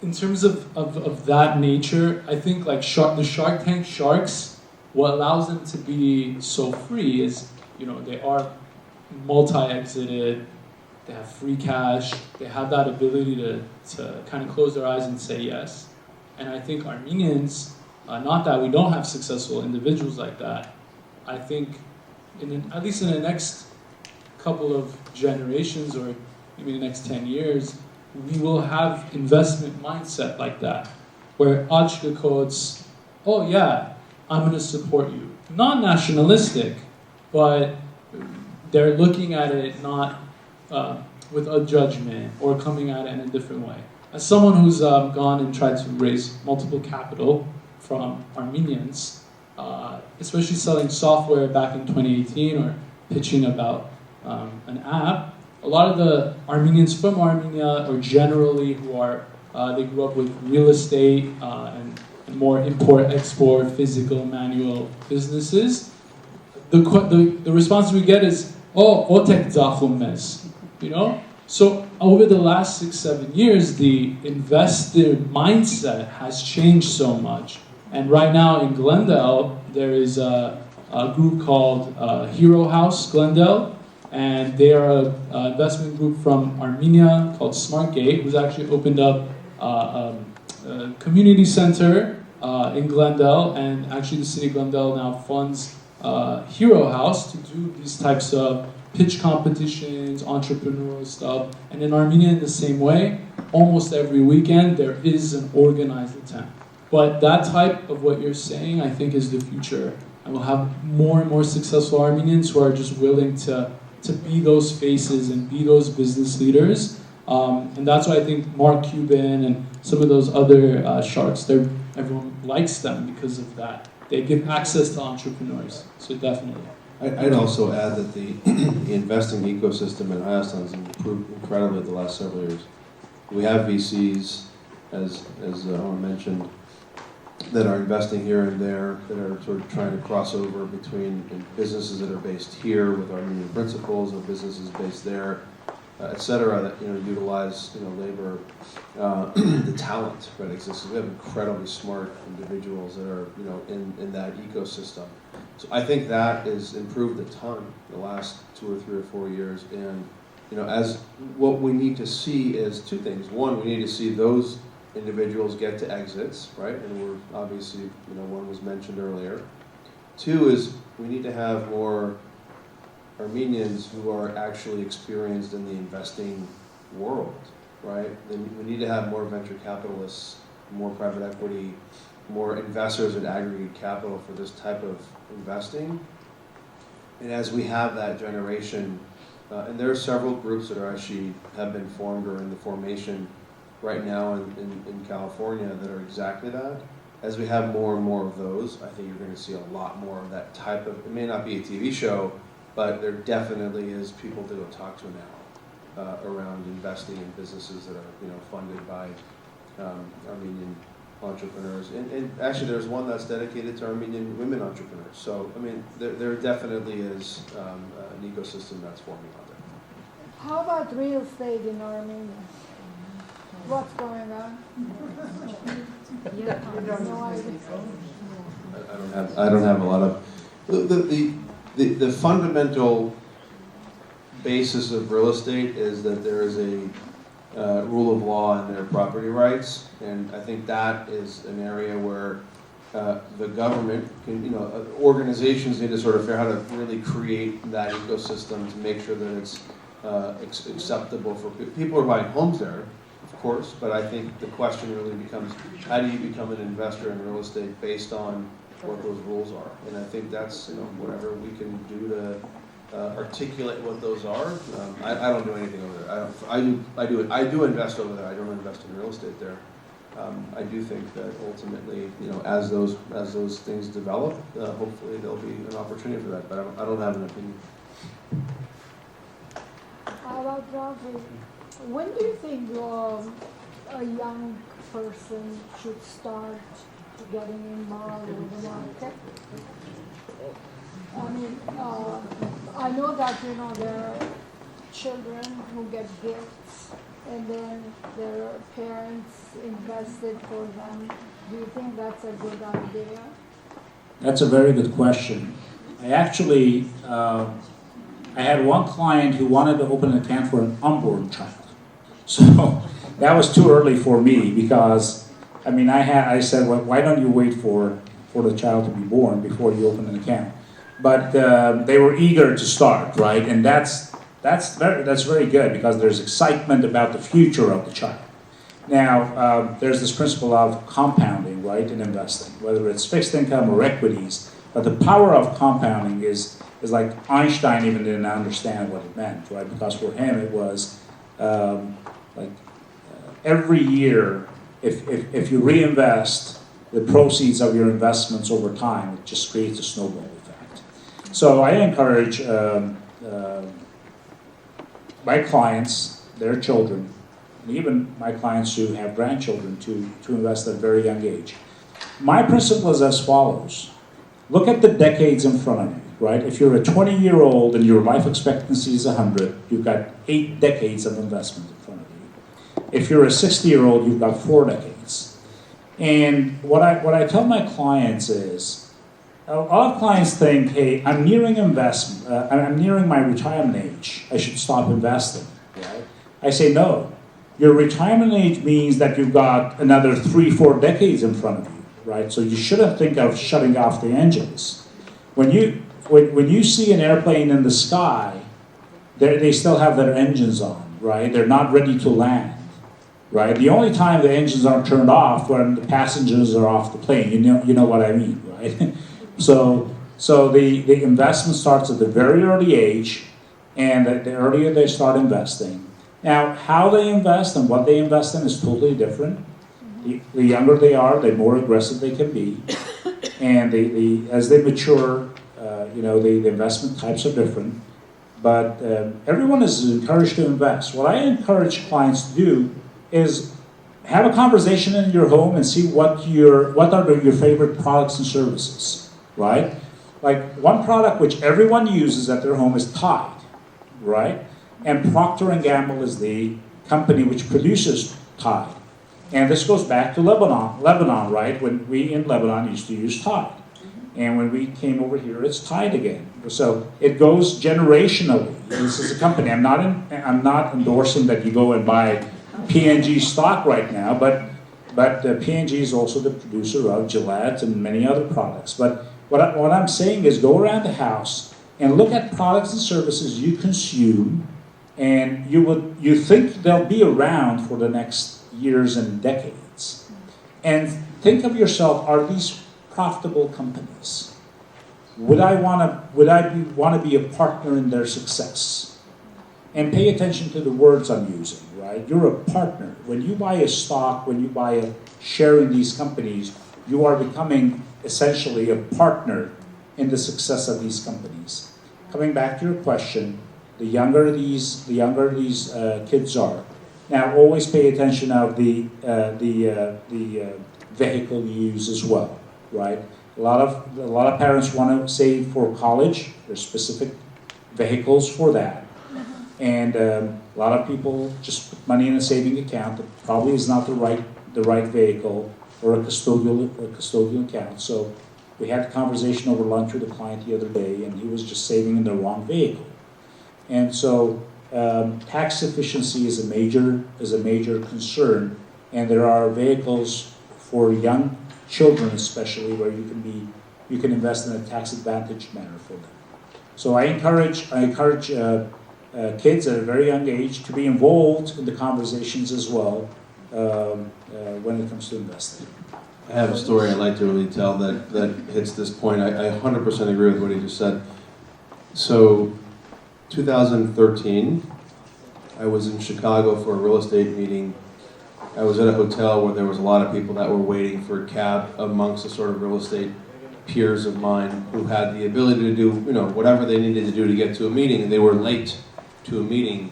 in terms of that nature, I think like the Shark Tank sharks, what allows them to be so free is, you know, they are multi-exited, they have free cash, they have that ability to kind of close their eyes and say yes. And I think Armenians, not that we don't have successful individuals like that, I think at least in the next couple of generations, or maybe the next 10 years, we will have investment mindset like that, where Achka codes, oh yeah, I'm going to support you. Not nationalistic, but they're looking at it not with a judgment or coming at it in a different way. As someone who's gone and tried to raise multiple capital from Armenians, especially selling software back in 2018 or pitching about an app, a lot of the Armenians from Armenia, or generally who are, they grew up with real estate and more import-export, physical, manual businesses, the response we get is, o tek zaaflanmaz, you know? So over the last 6-7 years, the investor mindset has changed so much. And right now in Glendale, there is a group called Hero House Glendale, and they are an investment group from Armenia called SmartGate, who's actually opened up a community center in Glendale, and actually the city of Glendale now funds Hero House to do these types of pitch competitions, entrepreneurial stuff. And in Armenia, in the same way, almost every weekend there is an organized attempt. But that type of what you're saying, I think, is the future. And we'll have more and more successful Armenians who are just willing to be those faces and be those business leaders. And that's why I think Mark Cuban and some of those other sharks, everyone likes them because of that. They give access to entrepreneurs. So definitely. I'd also add that the investing ecosystem in Hayastan has improved incredibly the last several years. We have VCs, as Armand mentioned, that are investing here and there, that are sort of trying to cross over between businesses that are based here with Armenian principles, or businesses based there, et cetera, that utilize labor, the talent that exists. We have incredibly smart individuals that are in that ecosystem. So I think that has improved a ton in the last 2 or 3 or 4 years. And as what we need to see is two things. One, we need to see those individuals get to exits, right? And we're obviously, one was mentioned earlier. Two is we need to have more Armenians who are actually experienced in the investing world, right? Then we need to have more venture capitalists, more private equity, more investors that aggregate capital for this type of investing. And as we have that generation, and there are several groups that have been formed or in the formation right now in California that are exactly that. As we have more and more of those, I think you're going to see a lot more of that type of, it may not be a TV show, but there definitely is people to go talk to now around investing in businesses that are funded by Armenian entrepreneurs. And actually there's one that's dedicated to Armenian women entrepreneurs. So, I mean, there definitely is an ecosystem that's forming out there. How about real estate in Armenia? What's going on? I don't have a lot of the fundamental basis of real estate is that there is a rule of law and their property rights, and I think that is an area where the government can, organizations need to sort of figure out how to really create that ecosystem to make sure that it's acceptable for people. People are buying homes there, of course, but I think the question really becomes, how do you become an investor in real estate based on what those rules are? And I think that's whatever we can do to articulate what those are. I don't do anything over there. I do invest over there. I don't invest in real estate there. I do think that ultimately, as those things develop, hopefully there'll be an opportunity for that. But I don't have an opinion. How about Raffi? When do you think a young person should start getting involved with the market? I mean, I know that there are children who get gifts, and then their parents invested for them. Do you think that's a good idea? That's a very good question. I actually, I had one client who wanted to open an account for an unborn child. So that was too early for me because, I said, well, why don't you wait for the child to be born before you open an account? But they were eager to start, right? And that's very good because there's excitement about the future of the child. Now, there's this principle of compounding, right, in investing, whether it's fixed income or equities. But the power of compounding is like Einstein even didn't understand what it meant, right? Because for him it was every year, if you reinvest the proceeds of your investments over time, it just creates a snowball effect. So I encourage my clients, their children, and even my clients who have grandchildren to invest at a very young age. My principle is as follows. Look at the decades in front of you, right? If you're a 20-year-old and your life expectancy is 100, you've got 8 decades of investment in front of you. If you're a 60-year-old, you've got 4 decades. And what I tell my clients is, a lot of clients think, hey, I'm nearing I'm nearing my retirement age. I should stop investing. Right? I say no. Your retirement age means that you've got another 3-4 decades in front of you, right? So you shouldn't think of shutting off the engines. When you see an airplane in the sky, they still have their engines on, right? They're not ready to land, right? The only time the engines aren't turned off when the passengers are off the plane. You know what I mean, right? So the investment starts at the very early age, and the earlier they start investing. Now, how they invest and what they invest in is totally different. The younger they are, the more aggressive they can be, and as they mature, the investment types are different. But everyone is encouraged to invest. What I encourage clients to do is have a conversation in your home and see what are your favorite products and services, right? Like one product which everyone uses at their home is Tide, right? And Procter & Gamble is the company which produces Tide. And this goes back to Lebanon, right? When we in Lebanon used to use Tide. And when we came over here, it's Tide again. So it goes generationally. This is a company. I'm not endorsing that you go and buy P&G stock right now, but P&G is also the producer of Gillette and many other products. But what I'm saying is go around the house and look at products and services you consume, and you think they'll be around for the next years and decades. And think of yourself, are these profitable companies? Would I want to be a partner in their success? And pay attention to the words I'm using, right? You're a partner. When you buy a stock, when you buy a share in these companies, you are becoming essentially a partner in the success of these companies. Coming back to your question, the younger these kids are. Now, always pay attention of the vehicle you use as well, right? A lot of parents want to save for college. There's specific vehicles for that, and a lot of people just put money in a saving account that probably is not the right vehicle or a custodial account. So we had a conversation over lunch with a client the other day, and he was just saving in the wrong vehicle. And so tax efficiency is a major concern, and there are vehicles for young children especially where you can invest in a tax advantaged manner for them. So I encourage kids at a very young age to be involved in the conversations as well when it comes to investing. I have a story I'd like to really tell that hits this point. I 100% agree with what he just said. So 2013, I was in Chicago for a real estate meeting. I was at a hotel where there was a lot of people that were waiting for a cab amongst the sort of real estate peers of mine who had the ability to do, whatever they needed to do to get to a meeting, and they were late to a meeting,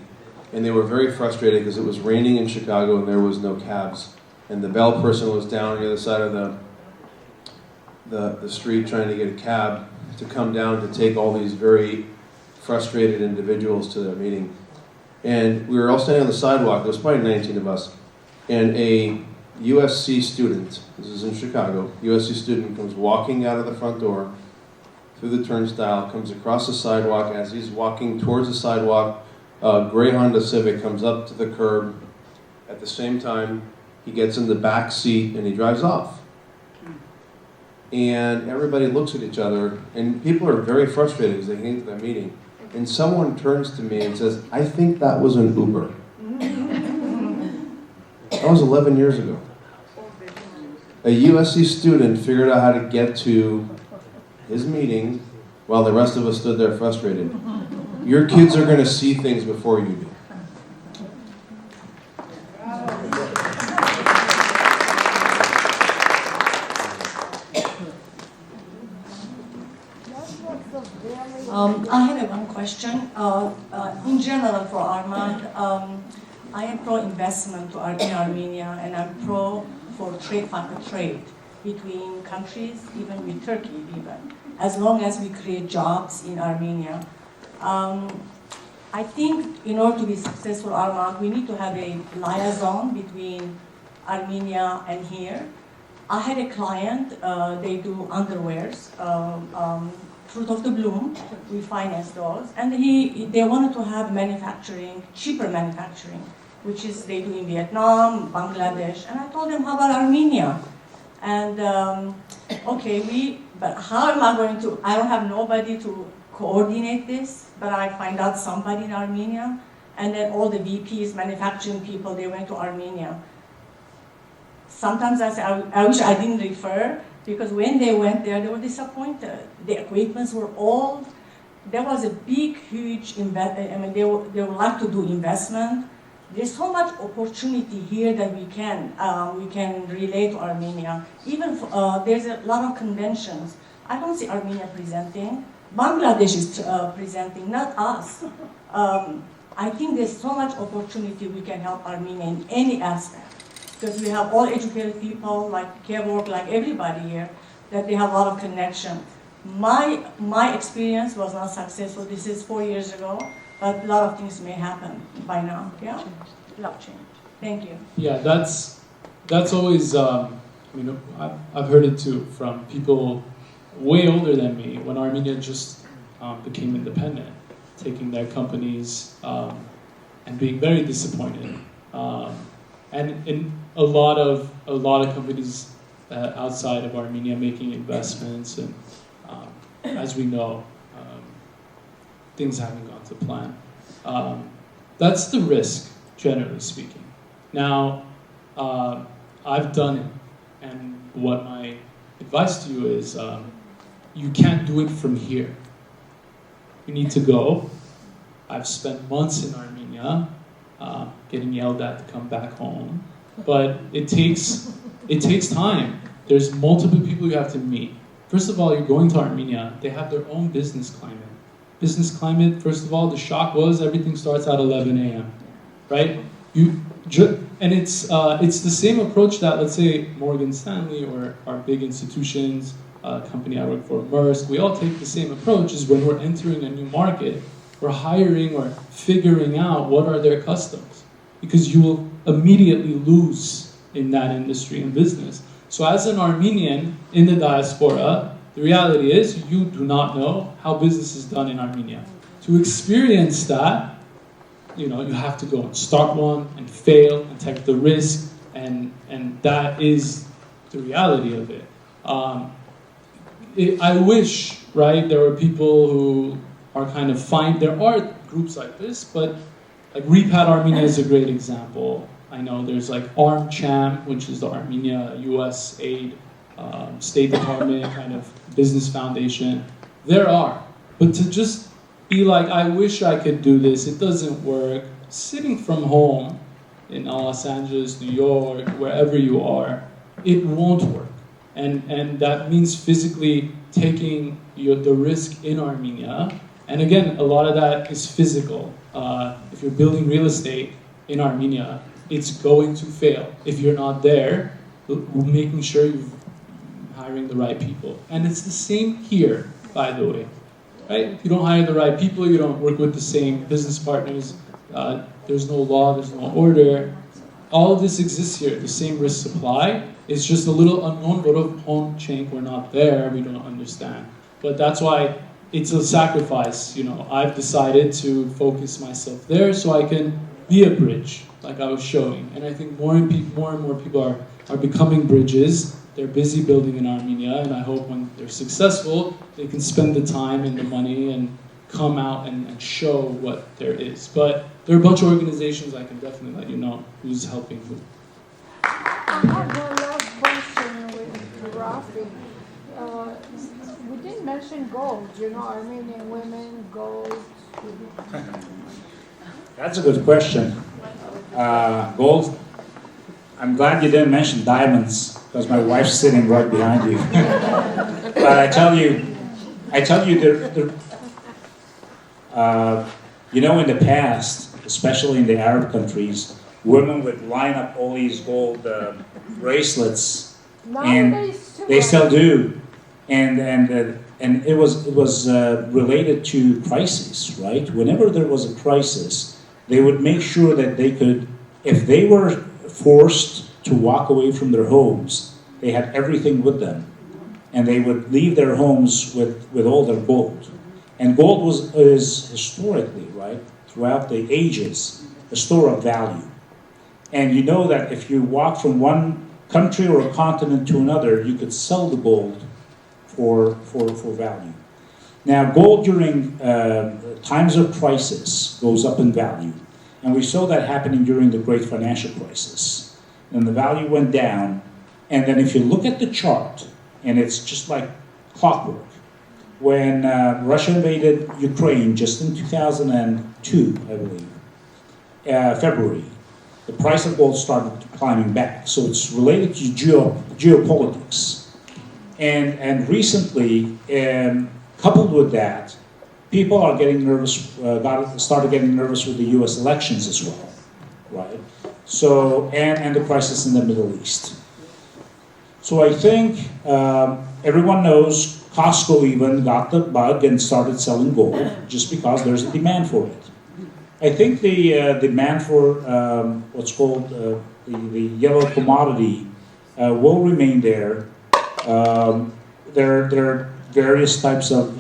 and they were very frustrated because it was raining in Chicago and there was no cabs, and the bell person was down on the other side of the street trying to get a cab to come down to take all these very frustrated individuals to their meeting. And we were all standing on the sidewalk. There was probably 19 of us. And a USC student, this is in Chicago, USC student comes walking out of the front door through the turnstile, comes across the sidewalk. As he's walking towards the sidewalk, a gray Honda Civic comes up to the curb. At the same time, he gets in the back seat and he drives off. And everybody looks at each other, and people are very frustrated as they get into that meeting. And someone turns to me and says, "I think that was an Uber." That was 11 years ago. A USC student figured out how to get to his meeting while the rest of us stood there frustrated. Your kids are going to see things before you do. I have one question. In general, for Armand, I am pro-investment in Armenia, and I'm pro for trade. between countries, even with Turkey, even, as long as we create jobs in Armenia. I think in order to be successful, Armand, we need to have a liaison between Armenia and here. I had a client, they do underwears, Fruit of the Bloom, we finance those, and they wanted to have manufacturing, cheaper manufacturing, which is they do in Vietnam, Bangladesh, and I told them, how about Armenia? And okay, but how am I going to, I don't have nobody to coordinate this, but I find out somebody in Armenia, and then all the VPs, manufacturing people, they went to Armenia. Sometimes I say, I wish I didn't refer, because when they went there, they were disappointed. The equipments were old. There was a big, huge, I mean, they would like to do investment. There's so much opportunity here that we can relate to Armenia. Even there's a lot of conventions. I don't see Armenia presenting. Bangladesh is presenting, not us. I think there's so much opportunity we can help Armenia in any aspect. Because we have all educated people, like Kevork, like everybody here, that they have a lot of connection. My experience was not successful. This is 4 years ago, but a lot of things may happen by now. Yeah, a lot of change. Thank you. Yeah, that's always. I've heard it too from people way older than me when Armenia just became independent, taking their companies and being very disappointed. And in a lot of companies outside of Armenia making investments, and as we know, things haven't gone to plan. That's the risk, generally speaking. Now, I've done it, and what my advice to you is, you can't do it from here. You need to go. I've spent months in Armenia. Getting yelled at to come back home, but it takes time. There's multiple people you have to meet. First of all, you're going to Armenia. They have their own business climate. Business climate. First of all, the shock was everything starts at 11 a.m. Right? And it's the same approach that, let's say, Morgan Stanley or our big institutions, company I work for, Maersk. We all take the same approach. Is when we're entering a new market, we're hiring or figuring out what are their customs. Because you will immediately lose in that industry and business. So as an Armenian in the diaspora, the reality is you do not know how business is done in Armenia. To experience that, you have to go and start one and fail and take the risk, and that is the reality of it. I wish, right, there were people who are kind of fine. There are groups like this, but like Repat Armenia is a great example. I know there's like ArmCham, which is the Armenia U.S. aid, State Department kind of business foundation. There are. But to just be like, I wish I could do this, it doesn't work. Sitting from home in Los Angeles, New York, wherever you are, it won't work. And that means physically taking the risk in Armenia. And again, a lot of that is physical. If you're building real estate in Armenia, it's going to fail. If you're not there, making sure you're hiring the right people. And it's the same here, by the way. Right? If you don't hire the right people, you don't work with the same business partners, there's no law, there's no order. All of this exists here, the same risk supply. It's just a little unknown, but of home change, we're not there, we don't understand. But that's why it's a sacrifice, I've decided to focus myself there so I can be a bridge, like I was showing. And I think more and more people are becoming bridges. They're busy building in Armenia, and I hope when they're successful, they can spend the time and the money and come out and show what there is. But there are a bunch of organizations I can definitely let you know who's helping who. I have one last question with Raffi. We didn't mention gold, Armenian women, gold. That's a good question. Gold, I'm glad you didn't mention diamonds, because my wife's sitting right behind you. But I tell you, in the past, especially in the Arab countries, women would line up all these gold bracelets Nowadays, too. They still do, and it was related to crisis, right? Whenever there was a crisis, they would make sure that they could, if they were forced to walk away from their homes, they had everything with them, and they would leave their homes with all their gold. And gold is historically, right, throughout the ages, a store of value. And you know that if you walk from one country or a continent to another, you could sell the gold for value. Now, gold during times of crisis goes up in value. And we saw that happening during the Great Financial Crisis. And the value went down. And then if you look at the chart, and it's just like clockwork, when Russia invaded Ukraine just in 2002, I believe, February, the price of gold started climbing back. So it's related to geopolitics. And recently, coupled with that, people are getting nervous, started getting nervous with the US elections as well, right? So, and the crisis in the Middle East. So I think everyone knows Costco even got the bug and started selling gold just because there's a demand for it. I think the demand for what's called the yellow commodity will remain there. There are various types of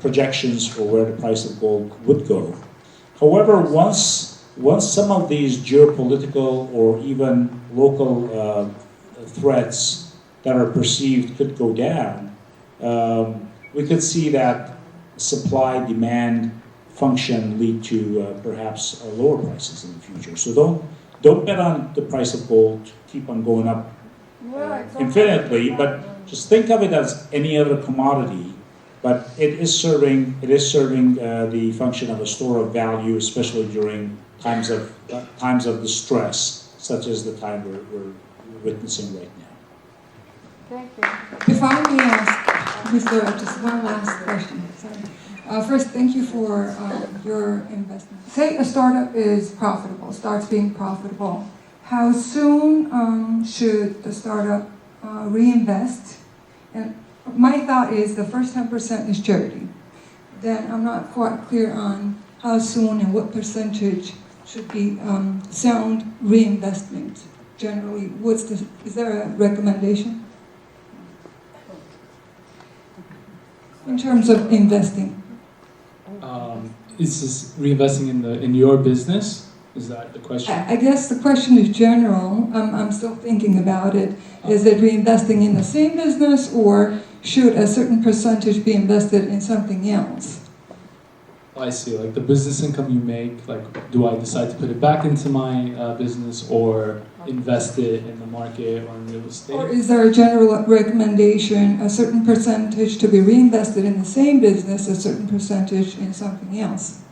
projections for where the price of gold would go. However, once some of these geopolitical or even local threats that are perceived could go down, we could see that supply-demand function lead to perhaps lower prices in the future. So don't bet on the price of gold to keep on going up infinitely, but just think of it as any other commodity. But it is serving the function of a store of value, especially during times of distress, such as the time we're witnessing right now. Thank you. If I may ask, Mr. Just one last question. Sorry. First, thank you for your investment. Say a startup is profitable, starts being profitable. How soon should the startup reinvest? And my thought is the first 10% is charity. Then I'm not quite clear on how soon and what percentage should be sound reinvestment. Generally, is there a recommendation in terms of investing? Is this reinvesting in your business? Is that the question? I guess the question is general. I'm still thinking about it. Is it reinvesting in the same business, or should a certain percentage be invested in something else? I see. Like the business income you make, like do I decide to put it back into my business or invest it in the market or in real estate? Or is there a general recommendation, a certain percentage to be reinvested in the same business, a certain percentage in something else?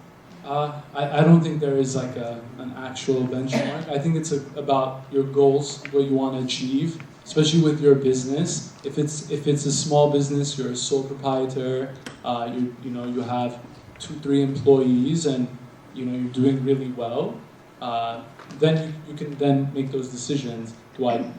I don't think there is like an actual benchmark. I think it's about your goals, what you want to achieve, especially with your business. If it's a small business, you're a sole proprietor, you have 2-3 employees, and you're doing really well, then you can then make those decisions. Do I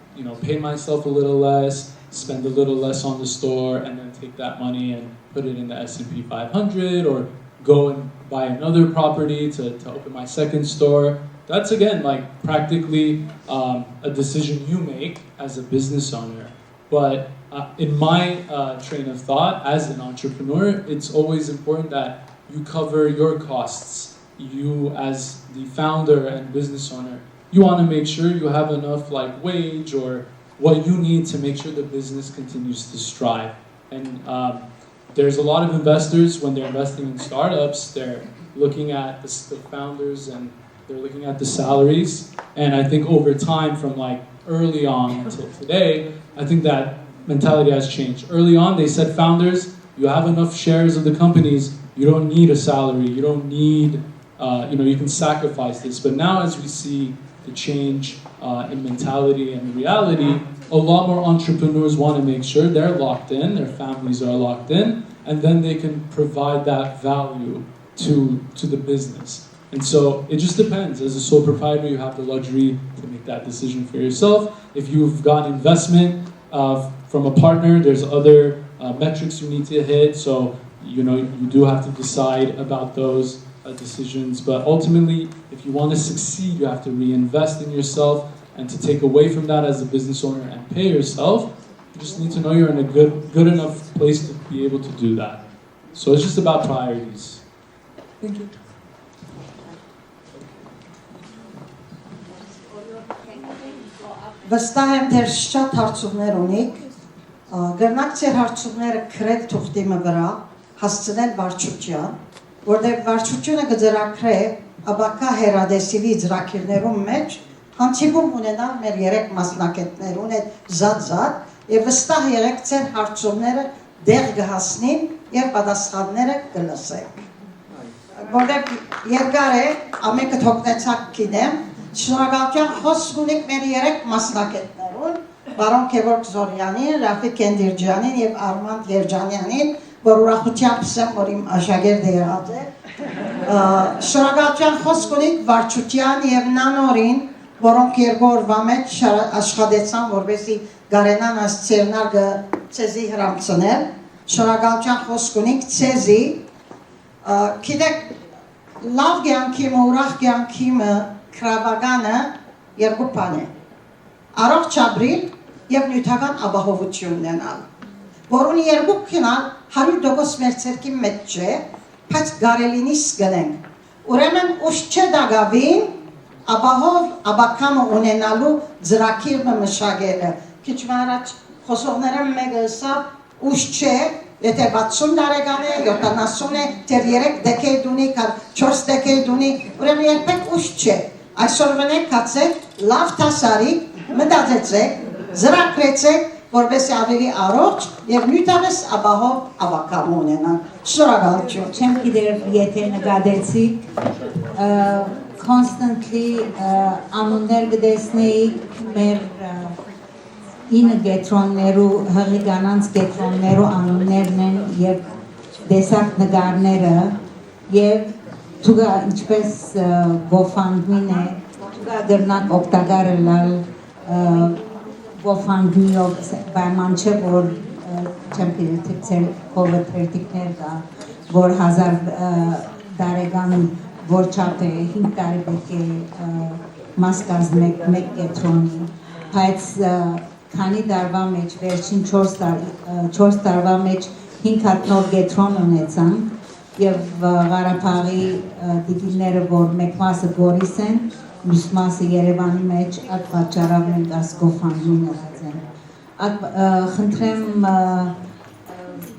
pay myself a little less, spend a little less on the store, and then take that money and put it in the S&P 500, or go and buy another property to open my second store? That's again like practically a decision you make as a business owner. But in my train of thought as an entrepreneur, it's always important that you cover your costs. You as the founder and business owner, you want to make sure you have enough like wage or what you need to make sure the business continues to strive. And there's a lot of investors, when they're investing in startups, they're looking at the founders and they're looking at the salaries. And I think over time, from like early on until today, I think that mentality has changed. Early on, they said, founders, you have enough shares of the companies, you don't need a salary, you don't need, you can sacrifice this. But now as we see the change in mentality and reality, a lot more entrepreneurs want to make sure they're locked in, their families are locked in, and then they can provide that value to the business. And so it just depends. As a sole proprietor, you have the luxury to make that decision for yourself. If you've got investment from a partner, there's other metrics you need to hit. So, you do have to decide about those decisions. But ultimately, if you want to succeed, you have to reinvest in yourself. And to take away from that as a business owner and pay yourself, you just need to know you're in a good enough place to be able to do that. So it's just about priorities. Thank you. Վստահ եմ, թե շատ հարցումներ ունիք, գրնակ ձեր հարցումները քրել թուղթիմը վրա, հասցնել վարչության, որտեղ վարչությունը կձրակրե աբակա հերադեսիլի ձրակիրներում մեջ, հանդիպում ունենալ մեր 3 մասնակետներուն այդ զատ, եւ վստահ եղեք ձեր հարցումները դեղ կհասնին եւ պատասխանները կլսեք։ Որտեղ երկար է, ամենքը թողնեցակ գիտեմ, շնորհակալություն խոսք ունենք մեր 3 մասնակետներուն, բարոն Քևորգ Զորյանին, Raffi Kendirjianին եւ Armand Yerjanianին, որ ուրախությամբ ասեմ, որ իմ աշակերտը եղած է։ Շնորհակալություն խոսք ունենք վարչության եւ նանորին, որոնք երկու օրվա մեջ աշխատեցան, որպեսզի գարենան այս ցերնարգը ցեզի հրամցնել։ Շնորհակալություն խոսք ունենք ցեզի։ Գիտեք, լավ կյանքիմը, ուրախ կյանքիմը Քրավագանը երկու բան է։ Առողջ ապրիլ եւ նյութական ապահովություն ունենալ։ Որոնի երկու քնալ 100% մեր ցերքի մեջ չէ, բայց գարելինի սկնենք։ Ուրեմն ուշ չէ դագավին ապահով աբակամը ունենալու ծրագիրը մշակելը։ Քիչ առաջ խոսողները մեկը ասա ուշ չէ, եթե 60 տարեկան է, 70 է, դեռ 3 դեկեդ ունի, 4 դեկեդ ունի, ուրեմն երբեք ուշ չէ։ Այսօր վնեք կացեք, լավ տասարիք, մտածեցեք, զրակրեցեք, որպեսզի ավելի առողջ եւ նույնպես ապահով ավակամ ունենան։ Շնորհակալություն։ Չեմ գիտեր, եթե նկատեցիք, constantly անուններ կտեսնեիք մեր 9 գետրոններու, հղի կանանց գետրոններու անուններն են եւ տեսակ նկարները եւ Tuga ինչպես GoFundMe-ն է, tuga դրնակ օգտակար լալ GoFundMe-ով պայման չէ, որ չեմ գիտեր կովերտիկներ կա, որ 1000 տարեկան որ չափ է 5 տարի պետք է մաս կազմեք մեկ կետրոնի, բայց քանի տարվա մեջ վերջին 4 տարվա մեջ 5 հատ նոր կետրոն ունեցանք եւ Ղարաբաղի դիգիները, որ մեկ մասը Գորիս են, մյուս մասը Երևանի մեջ, այդ պատճառով մենք ասկոֆանին նրած են։ Այդ խնդրեմ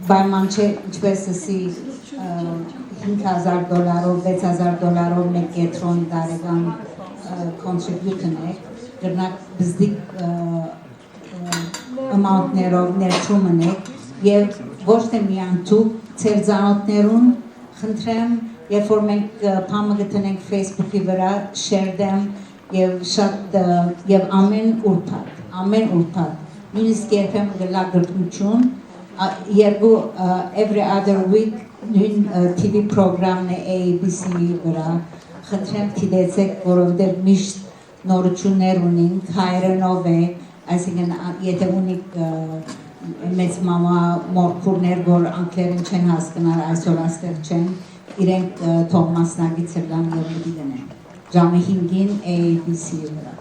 պայման չէ, ինչպես ասի $5,000, $6,000 մեկ կետրոն տարեկան contribute-ն է, դրնակ բզդիկ amount-ներով ներդրումն է եւ ոչ թե միայն դուք ձեր ծանոթներուն խնդրեմ, երբ որ մենք բամը գտնենք Facebook-ի վրա, share them եւ շատ եւ ամեն ուրբաթ, նույնիսկ երբեմն գլա գրկություն, երկու every other week նույն TV պրոգրամն է ABC-ի վրա, խնդրեմ դիտեցեք, որովհետեւ միշտ նորություններ ունենք, հայերենով է, այսինքն եթե ունիք մեծ մամա մորքուրներ, որ անկլերին չեն հասկնար, այսօր աստեղ չեն, իրենք թող մասնագիծ լան եւ դիգնեն։ Ժամը 5-ին ABC-ի վրա։